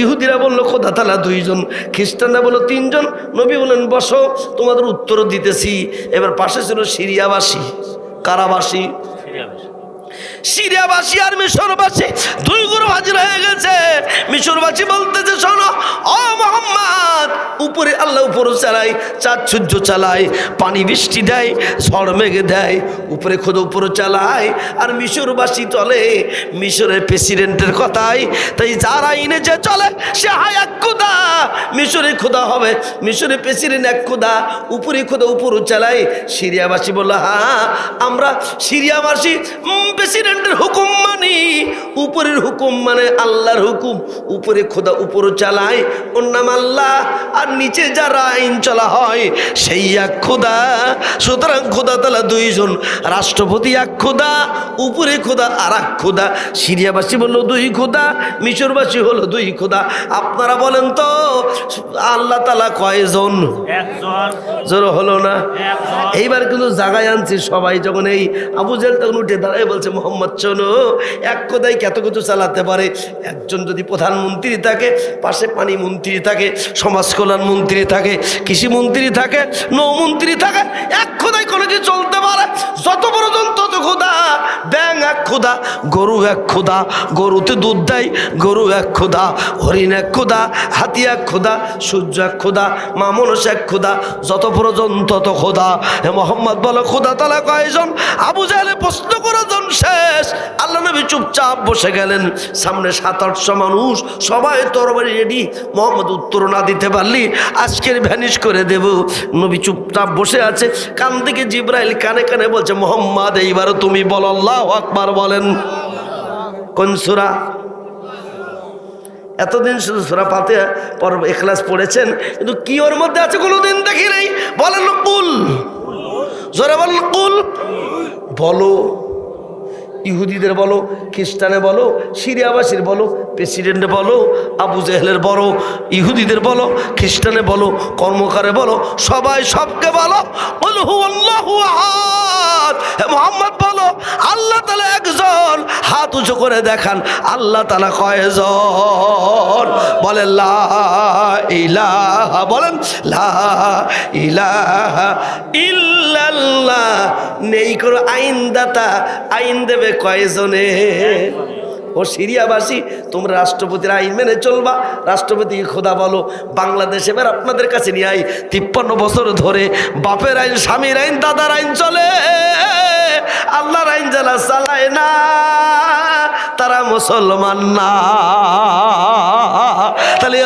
S1: ইহুদিরা বলল খোদা তাআলা দুইজন, খ্রিস্টানরা বলল তিনজন। নবী বলেন, বসো, তোমাদের উত্তর দিতেছি। এবার পাশে ছিল সিরিয়াবাসী। কারাবাসী? সিরিয়াবাসী আর মিশরবাসী দুই গ্রুপ হাজির হয়ে গেছে। মিশরবাসী বলতেছে, শোনো ও মুহাম্মদ, উপরে আল্লাহ উপরে চালায়, চাঁদ সূর্য চালায়, পানি বৃষ্টি দেয়, ঝড় মেঘে দেয়, উপরে খোদা উপরে চালায়। আর মিশরবাসী চলে মিশরের প্রেসিডেন্টের কথাই, তাই যার আইনে যে চলে সে হয় এক খোদা। মিশরে খোদা হবে, মিশরের প্রেসিডেন্ট এক খোদা, উপরে খোদা উপরে চালায়। সিরিয়াবাসী বলল, হ্যাঁ আমরা সিরিয়াবাসী প্রেসিডেন্টের হুকুম মানি, উপরের হুকুম মানে আল্লাহর হুকুম। উপরে খোদা উপরে চালায়, ওর নাম আল্লাহ, আর নিচে যারা আইন চলা হয় সেই এক খোদা। সুতরাং খোদা তাআলা দুইজন, রাষ্ট্রপতি এক খোদা, উপরে খোদা আর এক খোদা। সিরিয়াবাসী বললো দুই খোদা, মিশরবাসী হলো দুই খোদা। আপনারা বলেন তো আল্লাহ তাআলা কয়জন? জোর হলো না? এইবার কিন্তু জাগায় আনছি সবাই। যখন এই আবু জেহেল তখন উঠে দাঁড়ায় বলছে, মোহাম্মদ শোনো, এক খোদাই কত কিছু চালাতে পারে। একজন যদি প্রধানমন্ত্রী থাকে, পাশে পানি মন্ত্রী থাকে, সমাজ কল্যাণ মন্ত্রী থাকে, কৃষি মন্ত্রী থাকে, নৌমন্ত্রী থাকে, এক খোদাই কোনো কিছু চলতে পারে। যত বড় জন তত খোদা। ব্যাং এক ক্ষুধা, গরু এক ক্ষুধা, গরুতে দুধ দেয়, গরু এক ক্ষুধা, হরিণ এক ক্ষুধা, হাতি এক ক্ষুধা, সূর্য এক ক্ষুধা, মা মানুষ এক ক্ষুধা, যত পর্যন্ত তত ক্ষুধা। হে মোহাম্মদ বলো ক্ষুধা তালা কয়জন? আবু জাহেলে প্রশ্ন করেছেন শেষ। আল্লাহ নবী চুপচাপ বসে গেলেন। সামনে 700-800 মানুষ, সবাই তরবারি রেডি। মোহাম্মদ উত্তর না দিতে পারলি আজকের ভ্যানিশ করে দেব। নবী চুপচাপ বসে আছে। কান থেকে জিব্রাইল কানে কানে বলছে, মোহাম্মদ এইবারও তুমি বলো আল্লাহু আকবার বলেন। কোন সূরা? এতদিন শুধু সূরা ফাতিহা পর ইখলাস পড়েছেন, কিন্তু কি ওর মধ্যে আছে কোনোদিন দেখি নাই। বলেন কুল, জোরে বলেন কুল। বলো, ইহুদিদের বলো, খ্রিস্টানে বলো, সিরিয়াবাসীর বলো, প্রেসিডেন্টে বলো, আবু জেহেলের বলো, ইহুদিদের বলো, খ্রিস্টানে বলো, কর্মকারে বলো, সবাই সবকে বলো কুল হুয়াল্লাহু আহাদ। হে মুহাম্মদ বলো আল্লাহ তাআলা একজন। হাত উঁচু করে দেখান আল্লাহ তাআলা কয়জন? বলেন লা ইলাহা, বলেন লা ইলাহা ইল্লাল্লাহ। নেই কোনো আইনদাতা, আইন দেবে কয়জনে? ও সিরিয়াবাসী, তোমরা রাষ্ট্রপতির আইন মেনে চলবা। রাষ্ট্রপতিকে খোদা বলো। বাংলাদেশে এবার আপনাদের কাছে নিয়ে আই, 53 বছর ধরে বাপের আইন, স্বামীর আইন, দাদার আইন চলে, আল্লাহর আইন যারা চালায় না তারা মুসলমান না। তাহলে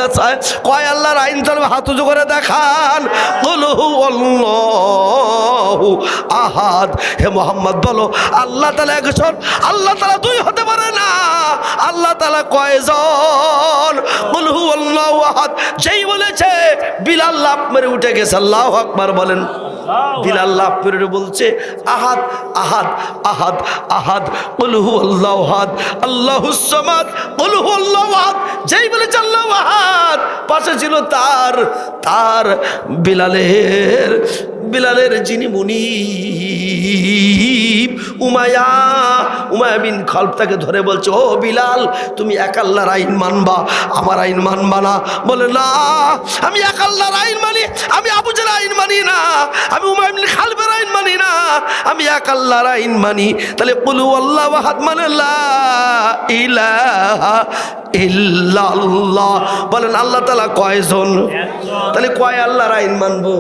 S1: কয় আল্লাহর আইন চলবে? হাত উঁচু করে দেখান কুল হুয়াল্লাহু আহাদ। হে মোহাম্মদ বলো আল্লাহ তাআলা একজন, আল্লাহ তাআলা দুই হতে পারে না। আল্লাহ তাআলা কয়জন? কুল হুয়াল্লাহু আহাদ। যেই বলেছে বিলাল লাফ মেরে উঠে গেছে। আল্লাহু আকবার বলেন। বিলাল লাফ মেরে বলছে আহাদ আহাদ আহাদ আহাদ, কুল হুয়াল্লাহু আহাদ আল্লাহুস সামাদ, কুল হুয়াল্লাহু আহাদ। যেই বলেছে আল্লাহু আহাদ, পাশে ছিল তার বিলালের যিনি মুনিব উমাইয়া বিন খালফ তাকে ধরে বলছে, ও বিলাল তুমি এক আল্লাহর আইন মানবা, আমার আইন মানবা না? বলে না, আমি এক আল্লাহর আইন মানি, আমি আবু জাহেলের আইন মানি না, আমি উমাইয়া বিন খালফের আইন মানি না, আমি এক আল্লাহর আইন মানি। তাহলে কুল হুয়াল্লাহু আহাদ মানে লা ইলাহা ইল্লাল্লাহ। বলেন আল্লাহ তাআলা কয়জন? তাহলে কয় আল্লাহর আইন মানবো?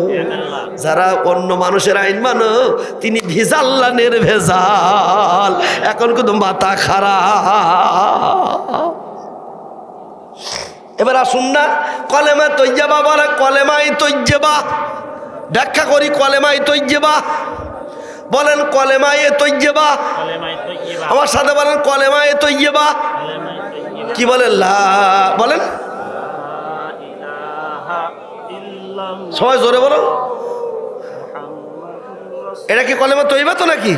S1: যারা অন্য মানুষের আইন মানো তিনি ভেজাল্লা নির্ভেজাল। এখন কিন্তু মাথা খারাপ। এবার আসুন না কলেমা তৈয়বা বলে, কলেমাই তৈয়বা ব্যাখ্যা করি। কলেমাই তৈয়বা বলেন, কলেমাই তৈয়বা। আমার সাথে বলেন কলেমাই তৈয়বা। কি বলেন? লা বলেন, সবাই জোরে বলো। এটা কি কলেমা তৈয়বা তো নাকি?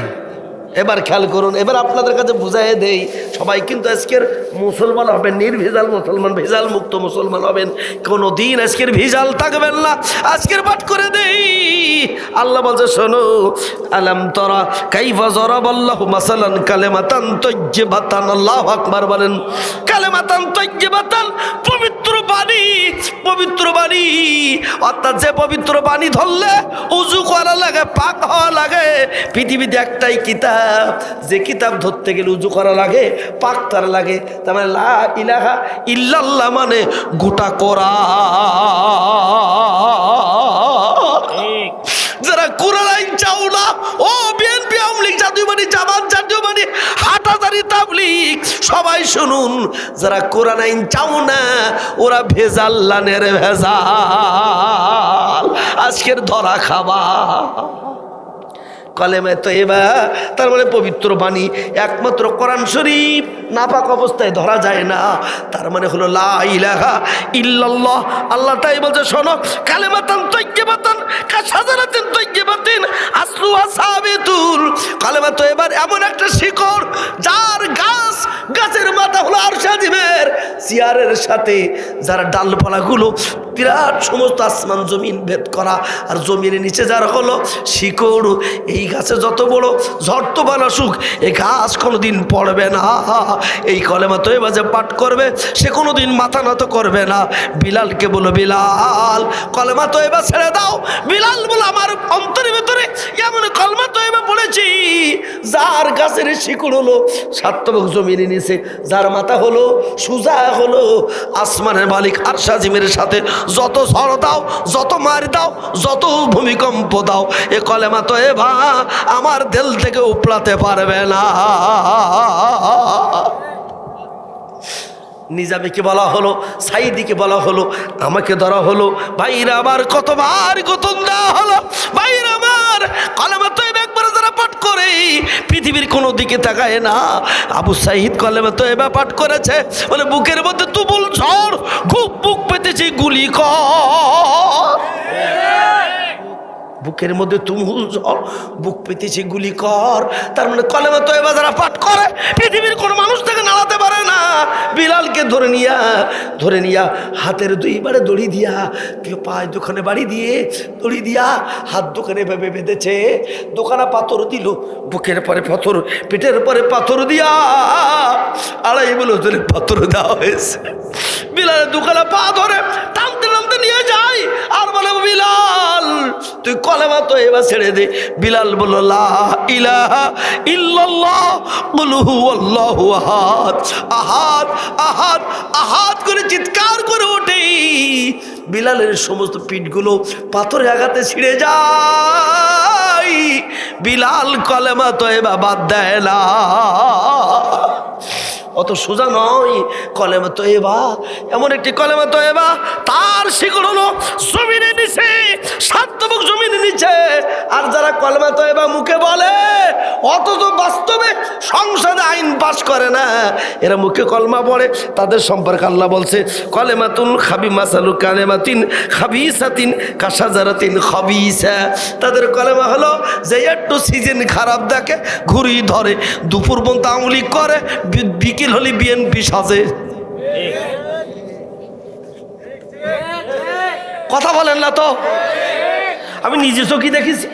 S1: এবার খেয়াল করুন, এবার আপনাদের কাছে বুঝাই দেই। সবাই কিন্তু আজকের মুসলমান হবেন, নির্ভেজাল মুসলমান, ভেজাল মুক্ত মুসলমান হবেন। কোনো দিন আজকের ভেজাল থাকবেন না। আজকের পাঠ করে দেই। আল্লাহ বলছে শোনো, আলাম তারা কাইফা যারাবাল্লাহু মাসালান কালিমাতান তাইয়্যিবাতান। আল্লাহু আকবার বলেন। কালিমাতান তাইয়্যিবাতান, পবিত্র বাণী, পবিত্র বাণী। অর্থাৎ যে পবিত্র বাণী ধরলে উযু করা লাগে, পাক হওয়া লাগে। পৃথিবীতে একটাই কিতাব, যে কিতাব ধরতে গেলে উযু করা লাগে, পাক করা লাগে। তার মানে লা ইলাহা ইল্লাল্লাহ মানে গোটা কোরআন। যারা কোরআন আইন চাও না, ও বিএনপি, আওয়ামী লীগ, জাতীয় পার্টি, জামাত, জাতীয় পার্টি, হাটাজারি, তাবলীগ, সবাই শুনুন। যারা কোরআন আইন চাও না ওরা ভেজাল্লা নেরে ভেজাল, আজকের ধরা খাবা। কলেমা তৈয়বা তার মানে পবিত্র বাণী। একমাত্র কোরআন শরীফ নাপাক অবস্থায় ধরা যায় না। তার মানে হলো লা ইলাহা ইল্লাল্লাহ। আল্লাহ তাই বলছে শোনো, কালিমাতান তাইয়্যিবাতান কাশাজারাতিন তাইয়্যিবাতিন আসলুহা সাবিতুন। কালেমা তৈয়বার এমন একটা শিকড় যার গাছের মাথা হলো আরশে আজিমের চেয়ারের সাথে, যার ডালপালাগুলো বিরাট সমস্ত আসমান জমিন ভেদ করা, আর জমিনের নিচে যার হলো শিকড়। এই গাছে যত বড় ঝড় তুফান আসুক, এই গাছ কোনোদিন পড়বে না। এই কলেমা তৈয়বা যে পাঠ করবে সে কোনোদিন মাথা নত করবে না। বিলালকে বলো, বিলাল কলেমা তৈয়বা ছেড়ে দাও। বিলাল বলো, আমার অন্তরের ভেতরে এমন কলেমা তৈয়বা পড়েছি যার গাছের শিকড় হলো সাতবক জমিনে নিচে, যার মাথা হলো সুজা হলো আসমানের মালিক আরশ আজিমের সাথে যত ঝড় দাও, যত মার দাও, যত ভূমিকম্প দাও, এ কলেমা তয়বা আমার দিল থেকে উপড়াতে পারবে না। নিজামীকে বলা হলো, সাইদিকে বলা হলো, আমাকে ধরা হলো। ভাইরা আমার কতবার গোতন দেওয়া হলো। ভাইরা আমার কলেমা তয়বা একবার যারা পাঠ করে পৃথিবীর কোনো দিকে তাকায় না। আবু সাইদ কলেমা তয়বা পাঠ করেছে বলে বুকের মধ্যে তুমুল ঝড়, খুব বুক পেতেছে, গুলি কর। বুকের মধ্যে তুমুল ঝড়, বুক পেতেছে, গুলি কর। তার মানে কলেমা তয়বা যারা পাঠ করে পৃথিবীর কোনো মানুষ থেকে নাড়াতে পারে না। বিলালকে ধরে নিয়া হাতের দুইবারে দড়ি দিয়া, পায়ে দোকানে বাড়ি দিয়ে দড়ি দিয়া হাত দোকানে ভেবে বেঁধেছে। দোকানে পাথর দিল, বুকের পরে পাথর, পিঠের পরে পাথর দিয়া 2.5 বছরের পাথর দেওয়া হয়েছে। বিলালের দোকানে পা ধরে টানতে টানতে নিয়ে যায় আর বলে বিলাল তুই কলেমা তয়বা ছেড়ে দে। বিলাল বলল লা ইলাহা ইল্লাল্লাহ কুল হুয়াল্লাহু আহাদ, আহাদ আহাদ আহাদ করে চিৎকার করে ওঠে। বিলালের সমস্ত পিঠগুলো পাথরের আঘাতে ছিঁড়ে যায়। বিলাল কলেমা তয়বা বাদ দেয় না। অত সোজা নয় কলেমা তয়বা, এমন একটি কলেমা তয়বা তার শিকড় হলো জমিনে নিচে, সাতবক জমিনে নিচে। আর যারা কলেমা তয়বা মুখে বলে অথচ বাস্তবে সংসদে আইন পাস করে না, এরা মুখে কলমা পড়ে, তাদের সম্পর্কে আল্লাহ বলছে কলেমাতুন খাবি মাসালু কালেমাতিন খাবিসাতিন কাশাজারাতিন খাবিসা। তাদের কলেমা হলো যে একটু সিজন খারাপ দেখে ঘুরি ধরে, দুপুর পর্যন্ত আঙুলি করে, বিকেল হলে বিএনপি সাজে। কথা বলেন না তো, আমি নিজে চোখে দেখেছি।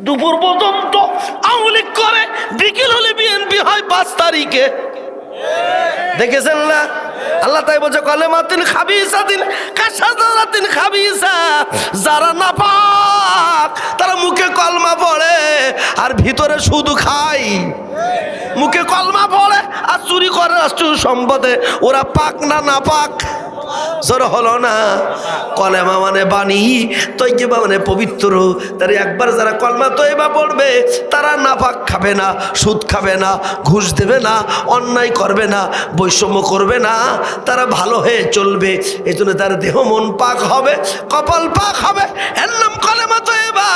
S1: দুপুর পর্যন্ত আঙুলি করে, বিকেল হলে বিএনপি হয় 5 তারিখে। দেখেছেন না? আল্লাহ তাই বলছে কলেমাতিন খাবিসাতিন কাশাজারাতিন খাবিসা। যারা নাপাক তারা মুখে কলমা পড়ে আর ভিতরে শুধু খায়। মুখে কলমা পড়ে আর চুরি করে রাষ্ট্রীয় সম্পদে। ওরা পাক না নাপাক? জোর হলো না? কলেমা মানে বাণী, তয়বা মানে পবিত্র। তার একবার যারা কলমা তয়বা পড়বে তারা নাপাক খাবে না, সুদ খাবে না, ঘুষ দেবে না, অন্যায় করবে না, বৈষম্য করবে না, তারা ভালো হয়ে চলবে। এই জন্য তার দেহ মন পাক হবে, কপাল পাক হবে, এর নাম কলেমা তয়বা।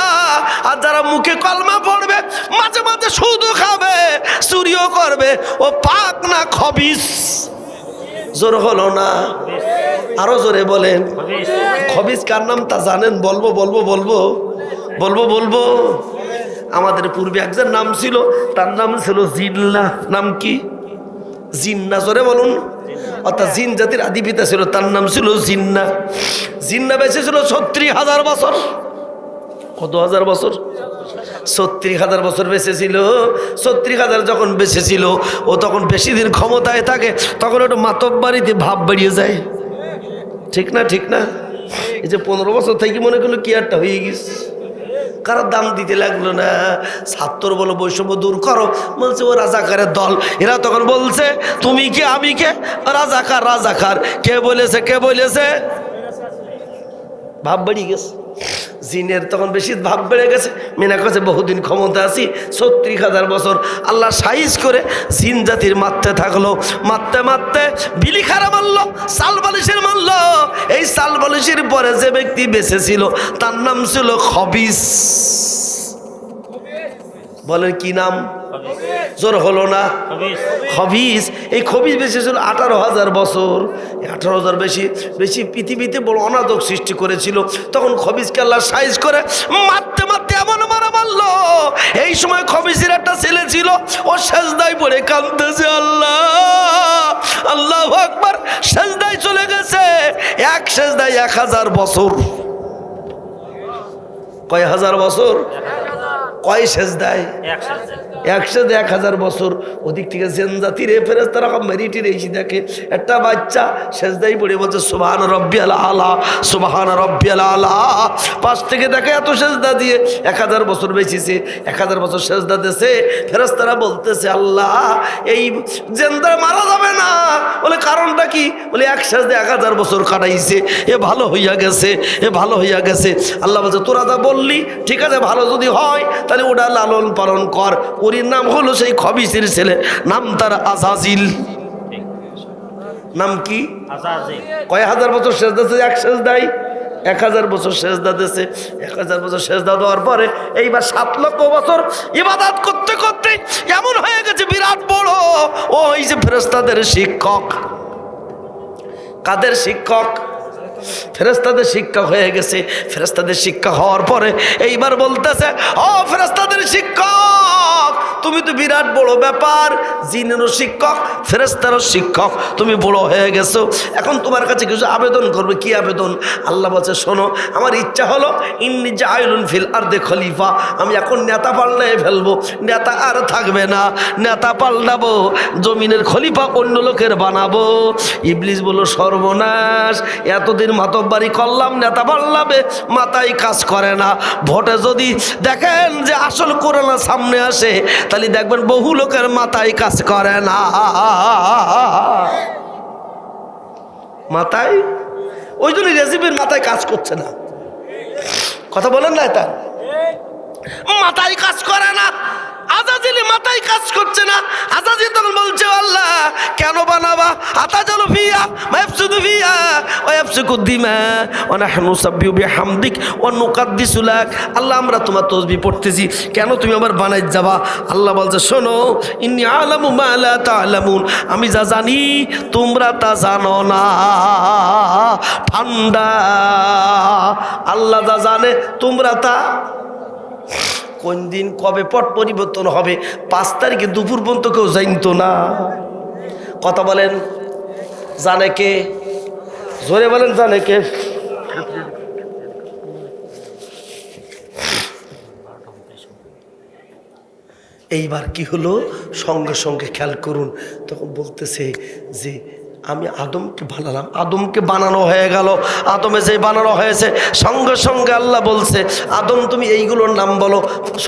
S1: আর যারা মুখে কলমা পড়বে মাঝে মাঝে সুদও খাবে, চুরিও করবে, ও পাক না খবিস? জোর হলো না? আরো জোরে বলেন। খবিস কার নাম তা জানেন? বলবো। আমাদের পূর্বে একজন নাম ছিল, তার নাম ছিল জিন্না। নাম কি? জিন্না। জোরে বলুন। অর্থাৎ জিন জাতির আদি পিতা ছিল, তার নাম ছিল জিন্না। জিন্না বেঁচে ছিল 36,000 বছর। কত হাজার বছর? 36,000 বছর বেঁচেছিল। 36,000 যখন বেঁচেছিল, ও তখন বেশি দিন ক্ষমতায় থাকে, তখন একটু মাতব্বাড়িতে ভাব বেরিয়ে যায়। ঠিক না? এই যে 15 বছর থেকে মনে করলো কি একটা হয়ে গেছে, কারোর দাম দিতে লাগলো না। ছাত্র বলো বৈষম্য দূর করো, বলছে ও রাজাকারের দল। এরা তখন বলছে তুমি কে আমি কে, রাজাকার। কে বলেছে? ভাব বেরিয়ে গেছে। জিনের তখন বেশি ভাব বেড়ে গেছে। মিনা কাছে বহুদিন ক্ষমতা আছি, 36,000 বছর আল্লাহ সাইজ করে জিন জাতির মারতে থাকলো। মারতে বিলি খারা মারলো, সাল বালিশের মারলো। এই সাল বালিশের পরে যে ব্যক্তি বেঁচে ছিল তার নাম ছিল খবিস। বলেন কি নাম? জোর হলো না? খবিস। এই খবিস বেশি ছিল 18,000 বছর। 18,000 বেশি পৃথিবীতে বড় অনাদক সৃষ্টি করেছিল। তখন খবিসকে আল্লাহ সাইজ করে মারতে এমন মারলো। এই সময় খবিসের একটা ছেলে ছিল, ও সেজদায় পড়ে কাঁদতেছে, আল্লাহু আকবার। সেজদায় চলে গেছে। এক সেজদায় 1000 বছর। কয় হাজার বছর? কয় সেজদায়? 1000 বছর। ওদিক থেকে জেনজাতির ফেরেশতারা মেরিটির এসে দেখে একটা বাচ্চা সেজদাই পড়ে বলছে সুবহান রব্বিয়াল আলা, সুবহান রব্বিয়াল আলা। পাশ থেকে দেখে এত সেজদা দিয়ে 1000 বছর বেঁচেছে, 1000 বছর সেজদা দিয়েছে। ফেরেশতারা বলতেছে আল্লাহ এই জেনদা মারা যাবে না। বলে কারণটা কি? বলে এক সেজদা 1000 বছর কাটাইছে, এ ভালো হইয়া গেছে, এ ভালো হইয়া গেছে। আল্লাহ বলছে তোরা যা বললি ঠিক আছে, ভালো যদি হয় তাহলে ওটা লালন পালন কর। ওর নাম হলো সেই খবিসের ছেলে, নাম তার আজাজিল। নাম কি? আজাজিল। কয় হাজার বছর সেজদা দিয়েছে? এক সেজদাই 1000 বছর সেজদা দিয়েছে। 1000 বছর সেজদা দেওয়ার পরে এইবার 7 লক্ষ বছর ইবাদত করতে করতে এমন হয়ে গেছে বিরাট বড় ওই যে ফেরেশতাদের শিক্ষক। কাদের শিক্ষক? ফেরেশতাদের শিক্ষক হয়ে গেছে। ফেরেশতাদের শিক্ষক হওয়ার পরে এইবার বলতেছে ও ফেরেশতাদের শিক্ষক, তুমি তো বিরাট বড় ব্যাপার, জিনেরও শিক্ষক ফেরেশতারও শিক্ষক, তুমি বড় হয়ে গেছো, এখন তোমার কাছে কিছু আবেদন করবে। কি আবেদন? আল্লাহ বলছে শোনো, আমার ইচ্ছা হলো ইন্নী জাইলুন ফিল আরদে খলিফা, আমি এখন নেতা পাল্টাই ফেলবো, নেতা আর থাকবে না, নেতা পাল্টাবো, জমিনের খলিফা অন্য লোকের বানাবো। ইবলিস বলল সর্বনাশ, এতদিন মাতব্বারি করলাম, নেতা পাল্টাবে, মাথায় কাজ করে না। ভোটে যদি দেখেন যে আসল করোনা সামনে আসে তাহলে দেখবেন বহু লোকের মাথায় কাজ করে না, মাথায় ওই জন্য রেজিমের মাথায় কাজ করছে না। কথা বলেন না, এটা মাথায় কাজ করে না। আজাজিল মাথায় কাজ করছে না। আজাজিল তখন বলছে আল্লাহ কেন বানাবা? আতাজালু ফিয়া মায়াফসুদু ফিয়া ওয়া ইয়াফসুকু দিমা ওয়া নাহনু সাব্বিহু বিহামদিক ওয়া নুকাদ্দিসু লাক। আল্লাহ আমরা তোমার তাসবিহ পড়তেছি, কেন তুমি আবার বানাই যাবা? আল্লাহ বলছে শোনো, ইন্নী আলামু মা লা তা'লামুন, আমি যা জানি তোমরা তা জানো না। ঠান্ডা আল্লাহ যা জানে তোমরা তা। কোন দিন কবে পট পরিবর্তন হবে 5 তারিখে দুপুর পর্যন্ত কেউ জানতো না। কথা বলেন, জানে কে? জোরে বলেন, জানে কে? এইবার কি হলো? সঙ্গে সঙ্গে খেয়াল করুন, তখন বলতেছে যে আমি আদমকে বানালাম, আদমকে বানানো হয়ে গেল। আদমে যে বানানো হয়েছে সঙ্গে সঙ্গে আল্লাহ বলছে আদম তুমি এইগুলোর নাম বলো,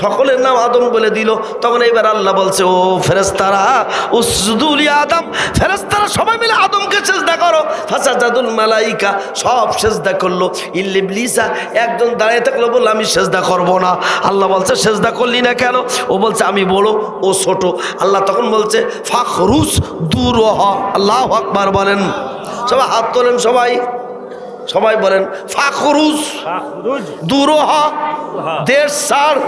S1: সকলের নাম আদম বলে দিল। তখন এইবার আল্লাহ বলছে ও ফেরেশতারা উসজুদু লি আদম, ফেরেশতারা সবাই মিলে আদমকে সিজদা করো। ফাসাজাদুল মালাইকা, সব সিজদা করলো। ইল্লা ইবলিসা, একজন দাঁড়িয়ে থাকলো, বলল আমি সিজদা করব না। আল্লাহ বলছে সিজদা করলি না কেন? ও বলছে আমি বড়, ও ছোট। আল্লাহ তখন বলছে ফাখরুস দূর হ। আল্লাহু আকবার বলেন, সবাই হাত তোলেন, সবাই সবাই বলেন ফাখরুজ দূর হ, দেশ ছাড়।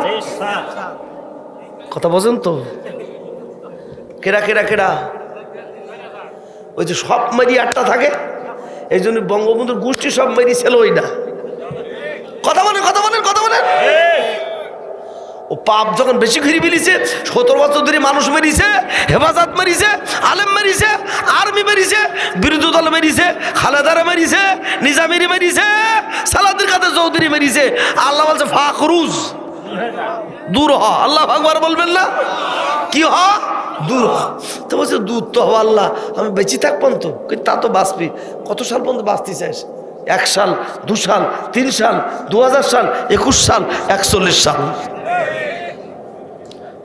S1: কথা বলেন তো, কেডা কেডা কেডা? ওই যে সব মেরি আটটা থাকে, এই জন্য বঙ্গবন্ধুর গোষ্ঠী সব মেরি ছিল ওই না। কথা বলেন, কথা বলেন, কথা বলেন। ও পাপ যখন বেশি ঘিরে ফেলিছে, 17 বছর ধরে মানুষ মেরিছে, হেফাজত মেরিছে, আলেম মেরিছে, আর্মি মেরিছে, বিরোধী দল মেরিছে, খালেদারে মেরিছে, নিজামিরি মেরিছে, সালাদির কাদের চৌধুরী মেরিছে। আল্লাহ বলছে ফাখরুজ দূর হ। আল্লাহ আকবার বলবেন না? কি হ? দূর হ। তো বলছে দূর তো হওয়া আল্লাহ, আমি বেঁচে থাকবেন তো, কিন্তু তা তো বাঁচবি। কত সাল পর্যন্ত বাঁচতে চাস? 1 সাল, 2 সাল, 3 সাল, 2000 সাল, 21 সাল, 41 সাল,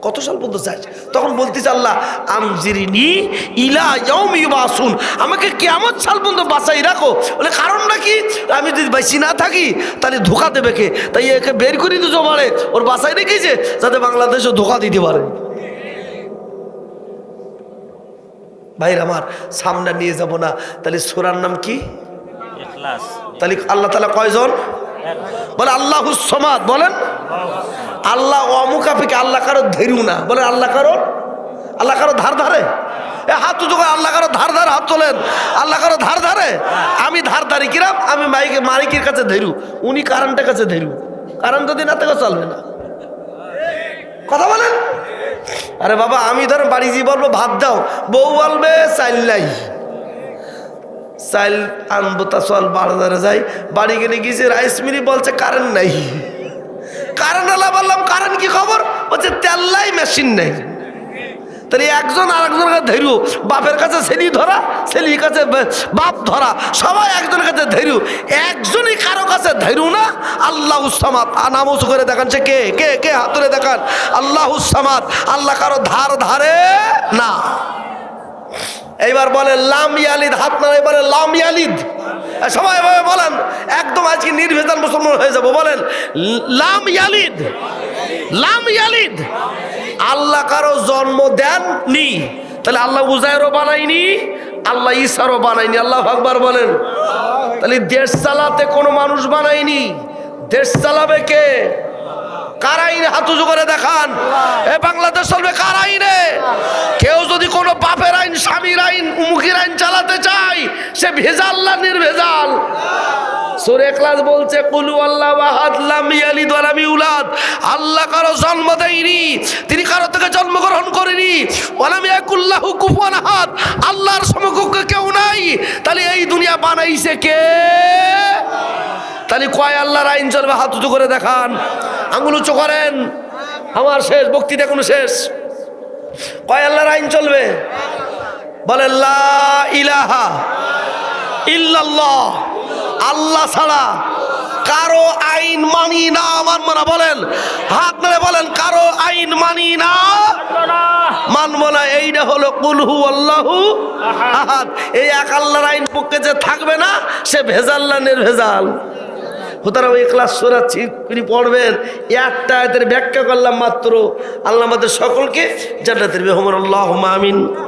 S1: কত সাল পর্যন্ত চাই? তখন বলতেছে আল্লাহ আমজিরিনি ইলা ইয়াউমি ইউবাসুন, আমাকে কিয়ামত সাল পর্যন্ত বাঁচাই রাখো। বলে কারণটা কি? আমি যদি বেঁচে না থাকি তাহলে ধোকা দেবে কে? তাই একে বের করে দিতে পারে, ওর বাঁচাই রেখেছে যাতে বাংলাদেশও ধোকা দিতে পারে। ভাইর আমার, সামনে নিয়ে যাব না। তাহলে সূরার নাম কি? ইখলাস। তাহলে আল্লাহ তাআলা কয়জন? বলে আল্লাহুস সামাদ। বলেন আল্লাহ অমুকাফিকে, আল্লাহ কারো ধেরু না। বলে আল্লাহ কারো, আল্লাহ কারো ধার ধারে? এ হাত উঁচু করে আল্লাহ কারো ধার ধারে হাত তোলেন। আল্লাহ কারো ধার ধারে? আমি ধার ধারি কিরাম? আমি মালিকের কাছে ধেরু, উনি কারেন্টের কাছে ধেরু। কারেন্ট যদি না থেকে চলবে না। কথা বলেন। আরে বাবা, আমি ধরো বাড়ি গিয়ে বলবো ভাত দাও, বউ বলবে চাইল নাই, চাইল আনবো, তা চল বাজারে যাই। বাড়ি গেলে গিয়েছে রাইস মিলি, বলছে কারেন্ট নাই। কারেন্ট আলা বললাম কারেন্ট কি খবর, বলছে তেল্লাই মেশিন নেই। তাহলে একজন আর একজনের কাছে ধৈর্য, বাপের কাছে ছেলি ধরা, ছেলির কাছে বাপ ধরা, সবাই একজনের কাছে ধৈর্য, একজনই কারো কাছে ধৈর্য না। আল্লাহুস সামাদ, নাম উঁচু করে দেখান, সে কে কে কে হাত ধরে দেখান। আল্লাহুস সামাদ, আল্লাহ কারো ধার ধারে না। এইবার বলেন লাম ইয়ালিদ, হাত না এবারে লাম ইয়ালিদ, সবাই বলেন, একদম আজকে নির্ভেজাল মুসলমান হয়ে যাবো। বলেন লাম ইয়ালিদ, লাম ইয়ালিদ। আল্লাহ কারো জন্ম দেননি, তাহলে আল্লাহ উজাইরও বানায়নি, আল্লাহ ঈসারও বানায়নি। আল্লাহু আকবার বলেন। তাহলে দেশ চালাতে কোনো মানুষ বানায়নি, দেশ চালাবে কে? কার আইনে? হাত উঁচু করে দেখান। এ বাংলাদেশ চলবে কার আইনে? কেউ যদি কোনো বাপের আইন, স্বামীর আইন, উমুখের আইন চালাতে চায়, সে ভেজাল না নির্ভেজাল? সূরা ইখলাস বলছে কুল আল্লাহু আহাদ লাম ইয়ালিদ ওয়া লাম ইউলাদ, আল্লাহ কারো জন্ম দেয়নি, তিনি কারো থেকে জন্মগ্রহণ করেনি। ওয়া লাম ইয়াকুল লাহু কুফুয়ান আহাদ, আল্লাহর সমকক্ষ কেউ নাই। তাহলে এই দুনিয়া বানাইছে কে? তাহলে কয় আল্লাহর আইন চলবে? হাত উঁচু করে দেখান, আঙুল উঁচু করেন। আমার শেষ বক্তৃতা, কোনো শেষ। কয় আল্লাহর আইন চলবে? বলেন লা ইলাহা ইল্লাল্লাহ, আল্লাহ ছাড়া কারো আইন মানি না, মানব না। বলেন হাত মেরে বলেন, কারো আইন মানি না, মানব না। এইটা হলো কুল হু আল্লাহু আহাদ। এই এক আল্লাহর আইন পক্ষে যে থাকবে না, সে ভেজাল না নির্ভেজাল? সুতরাং ইখলাস সূরা তিনি পড়বেন। একটা আয়াতের ব্যাখ্যা করলাম মাত্র। আল্লাহ আমাদের সকলকে জান্নাতের মেহমান, আল্লাহুম্মা আমিন।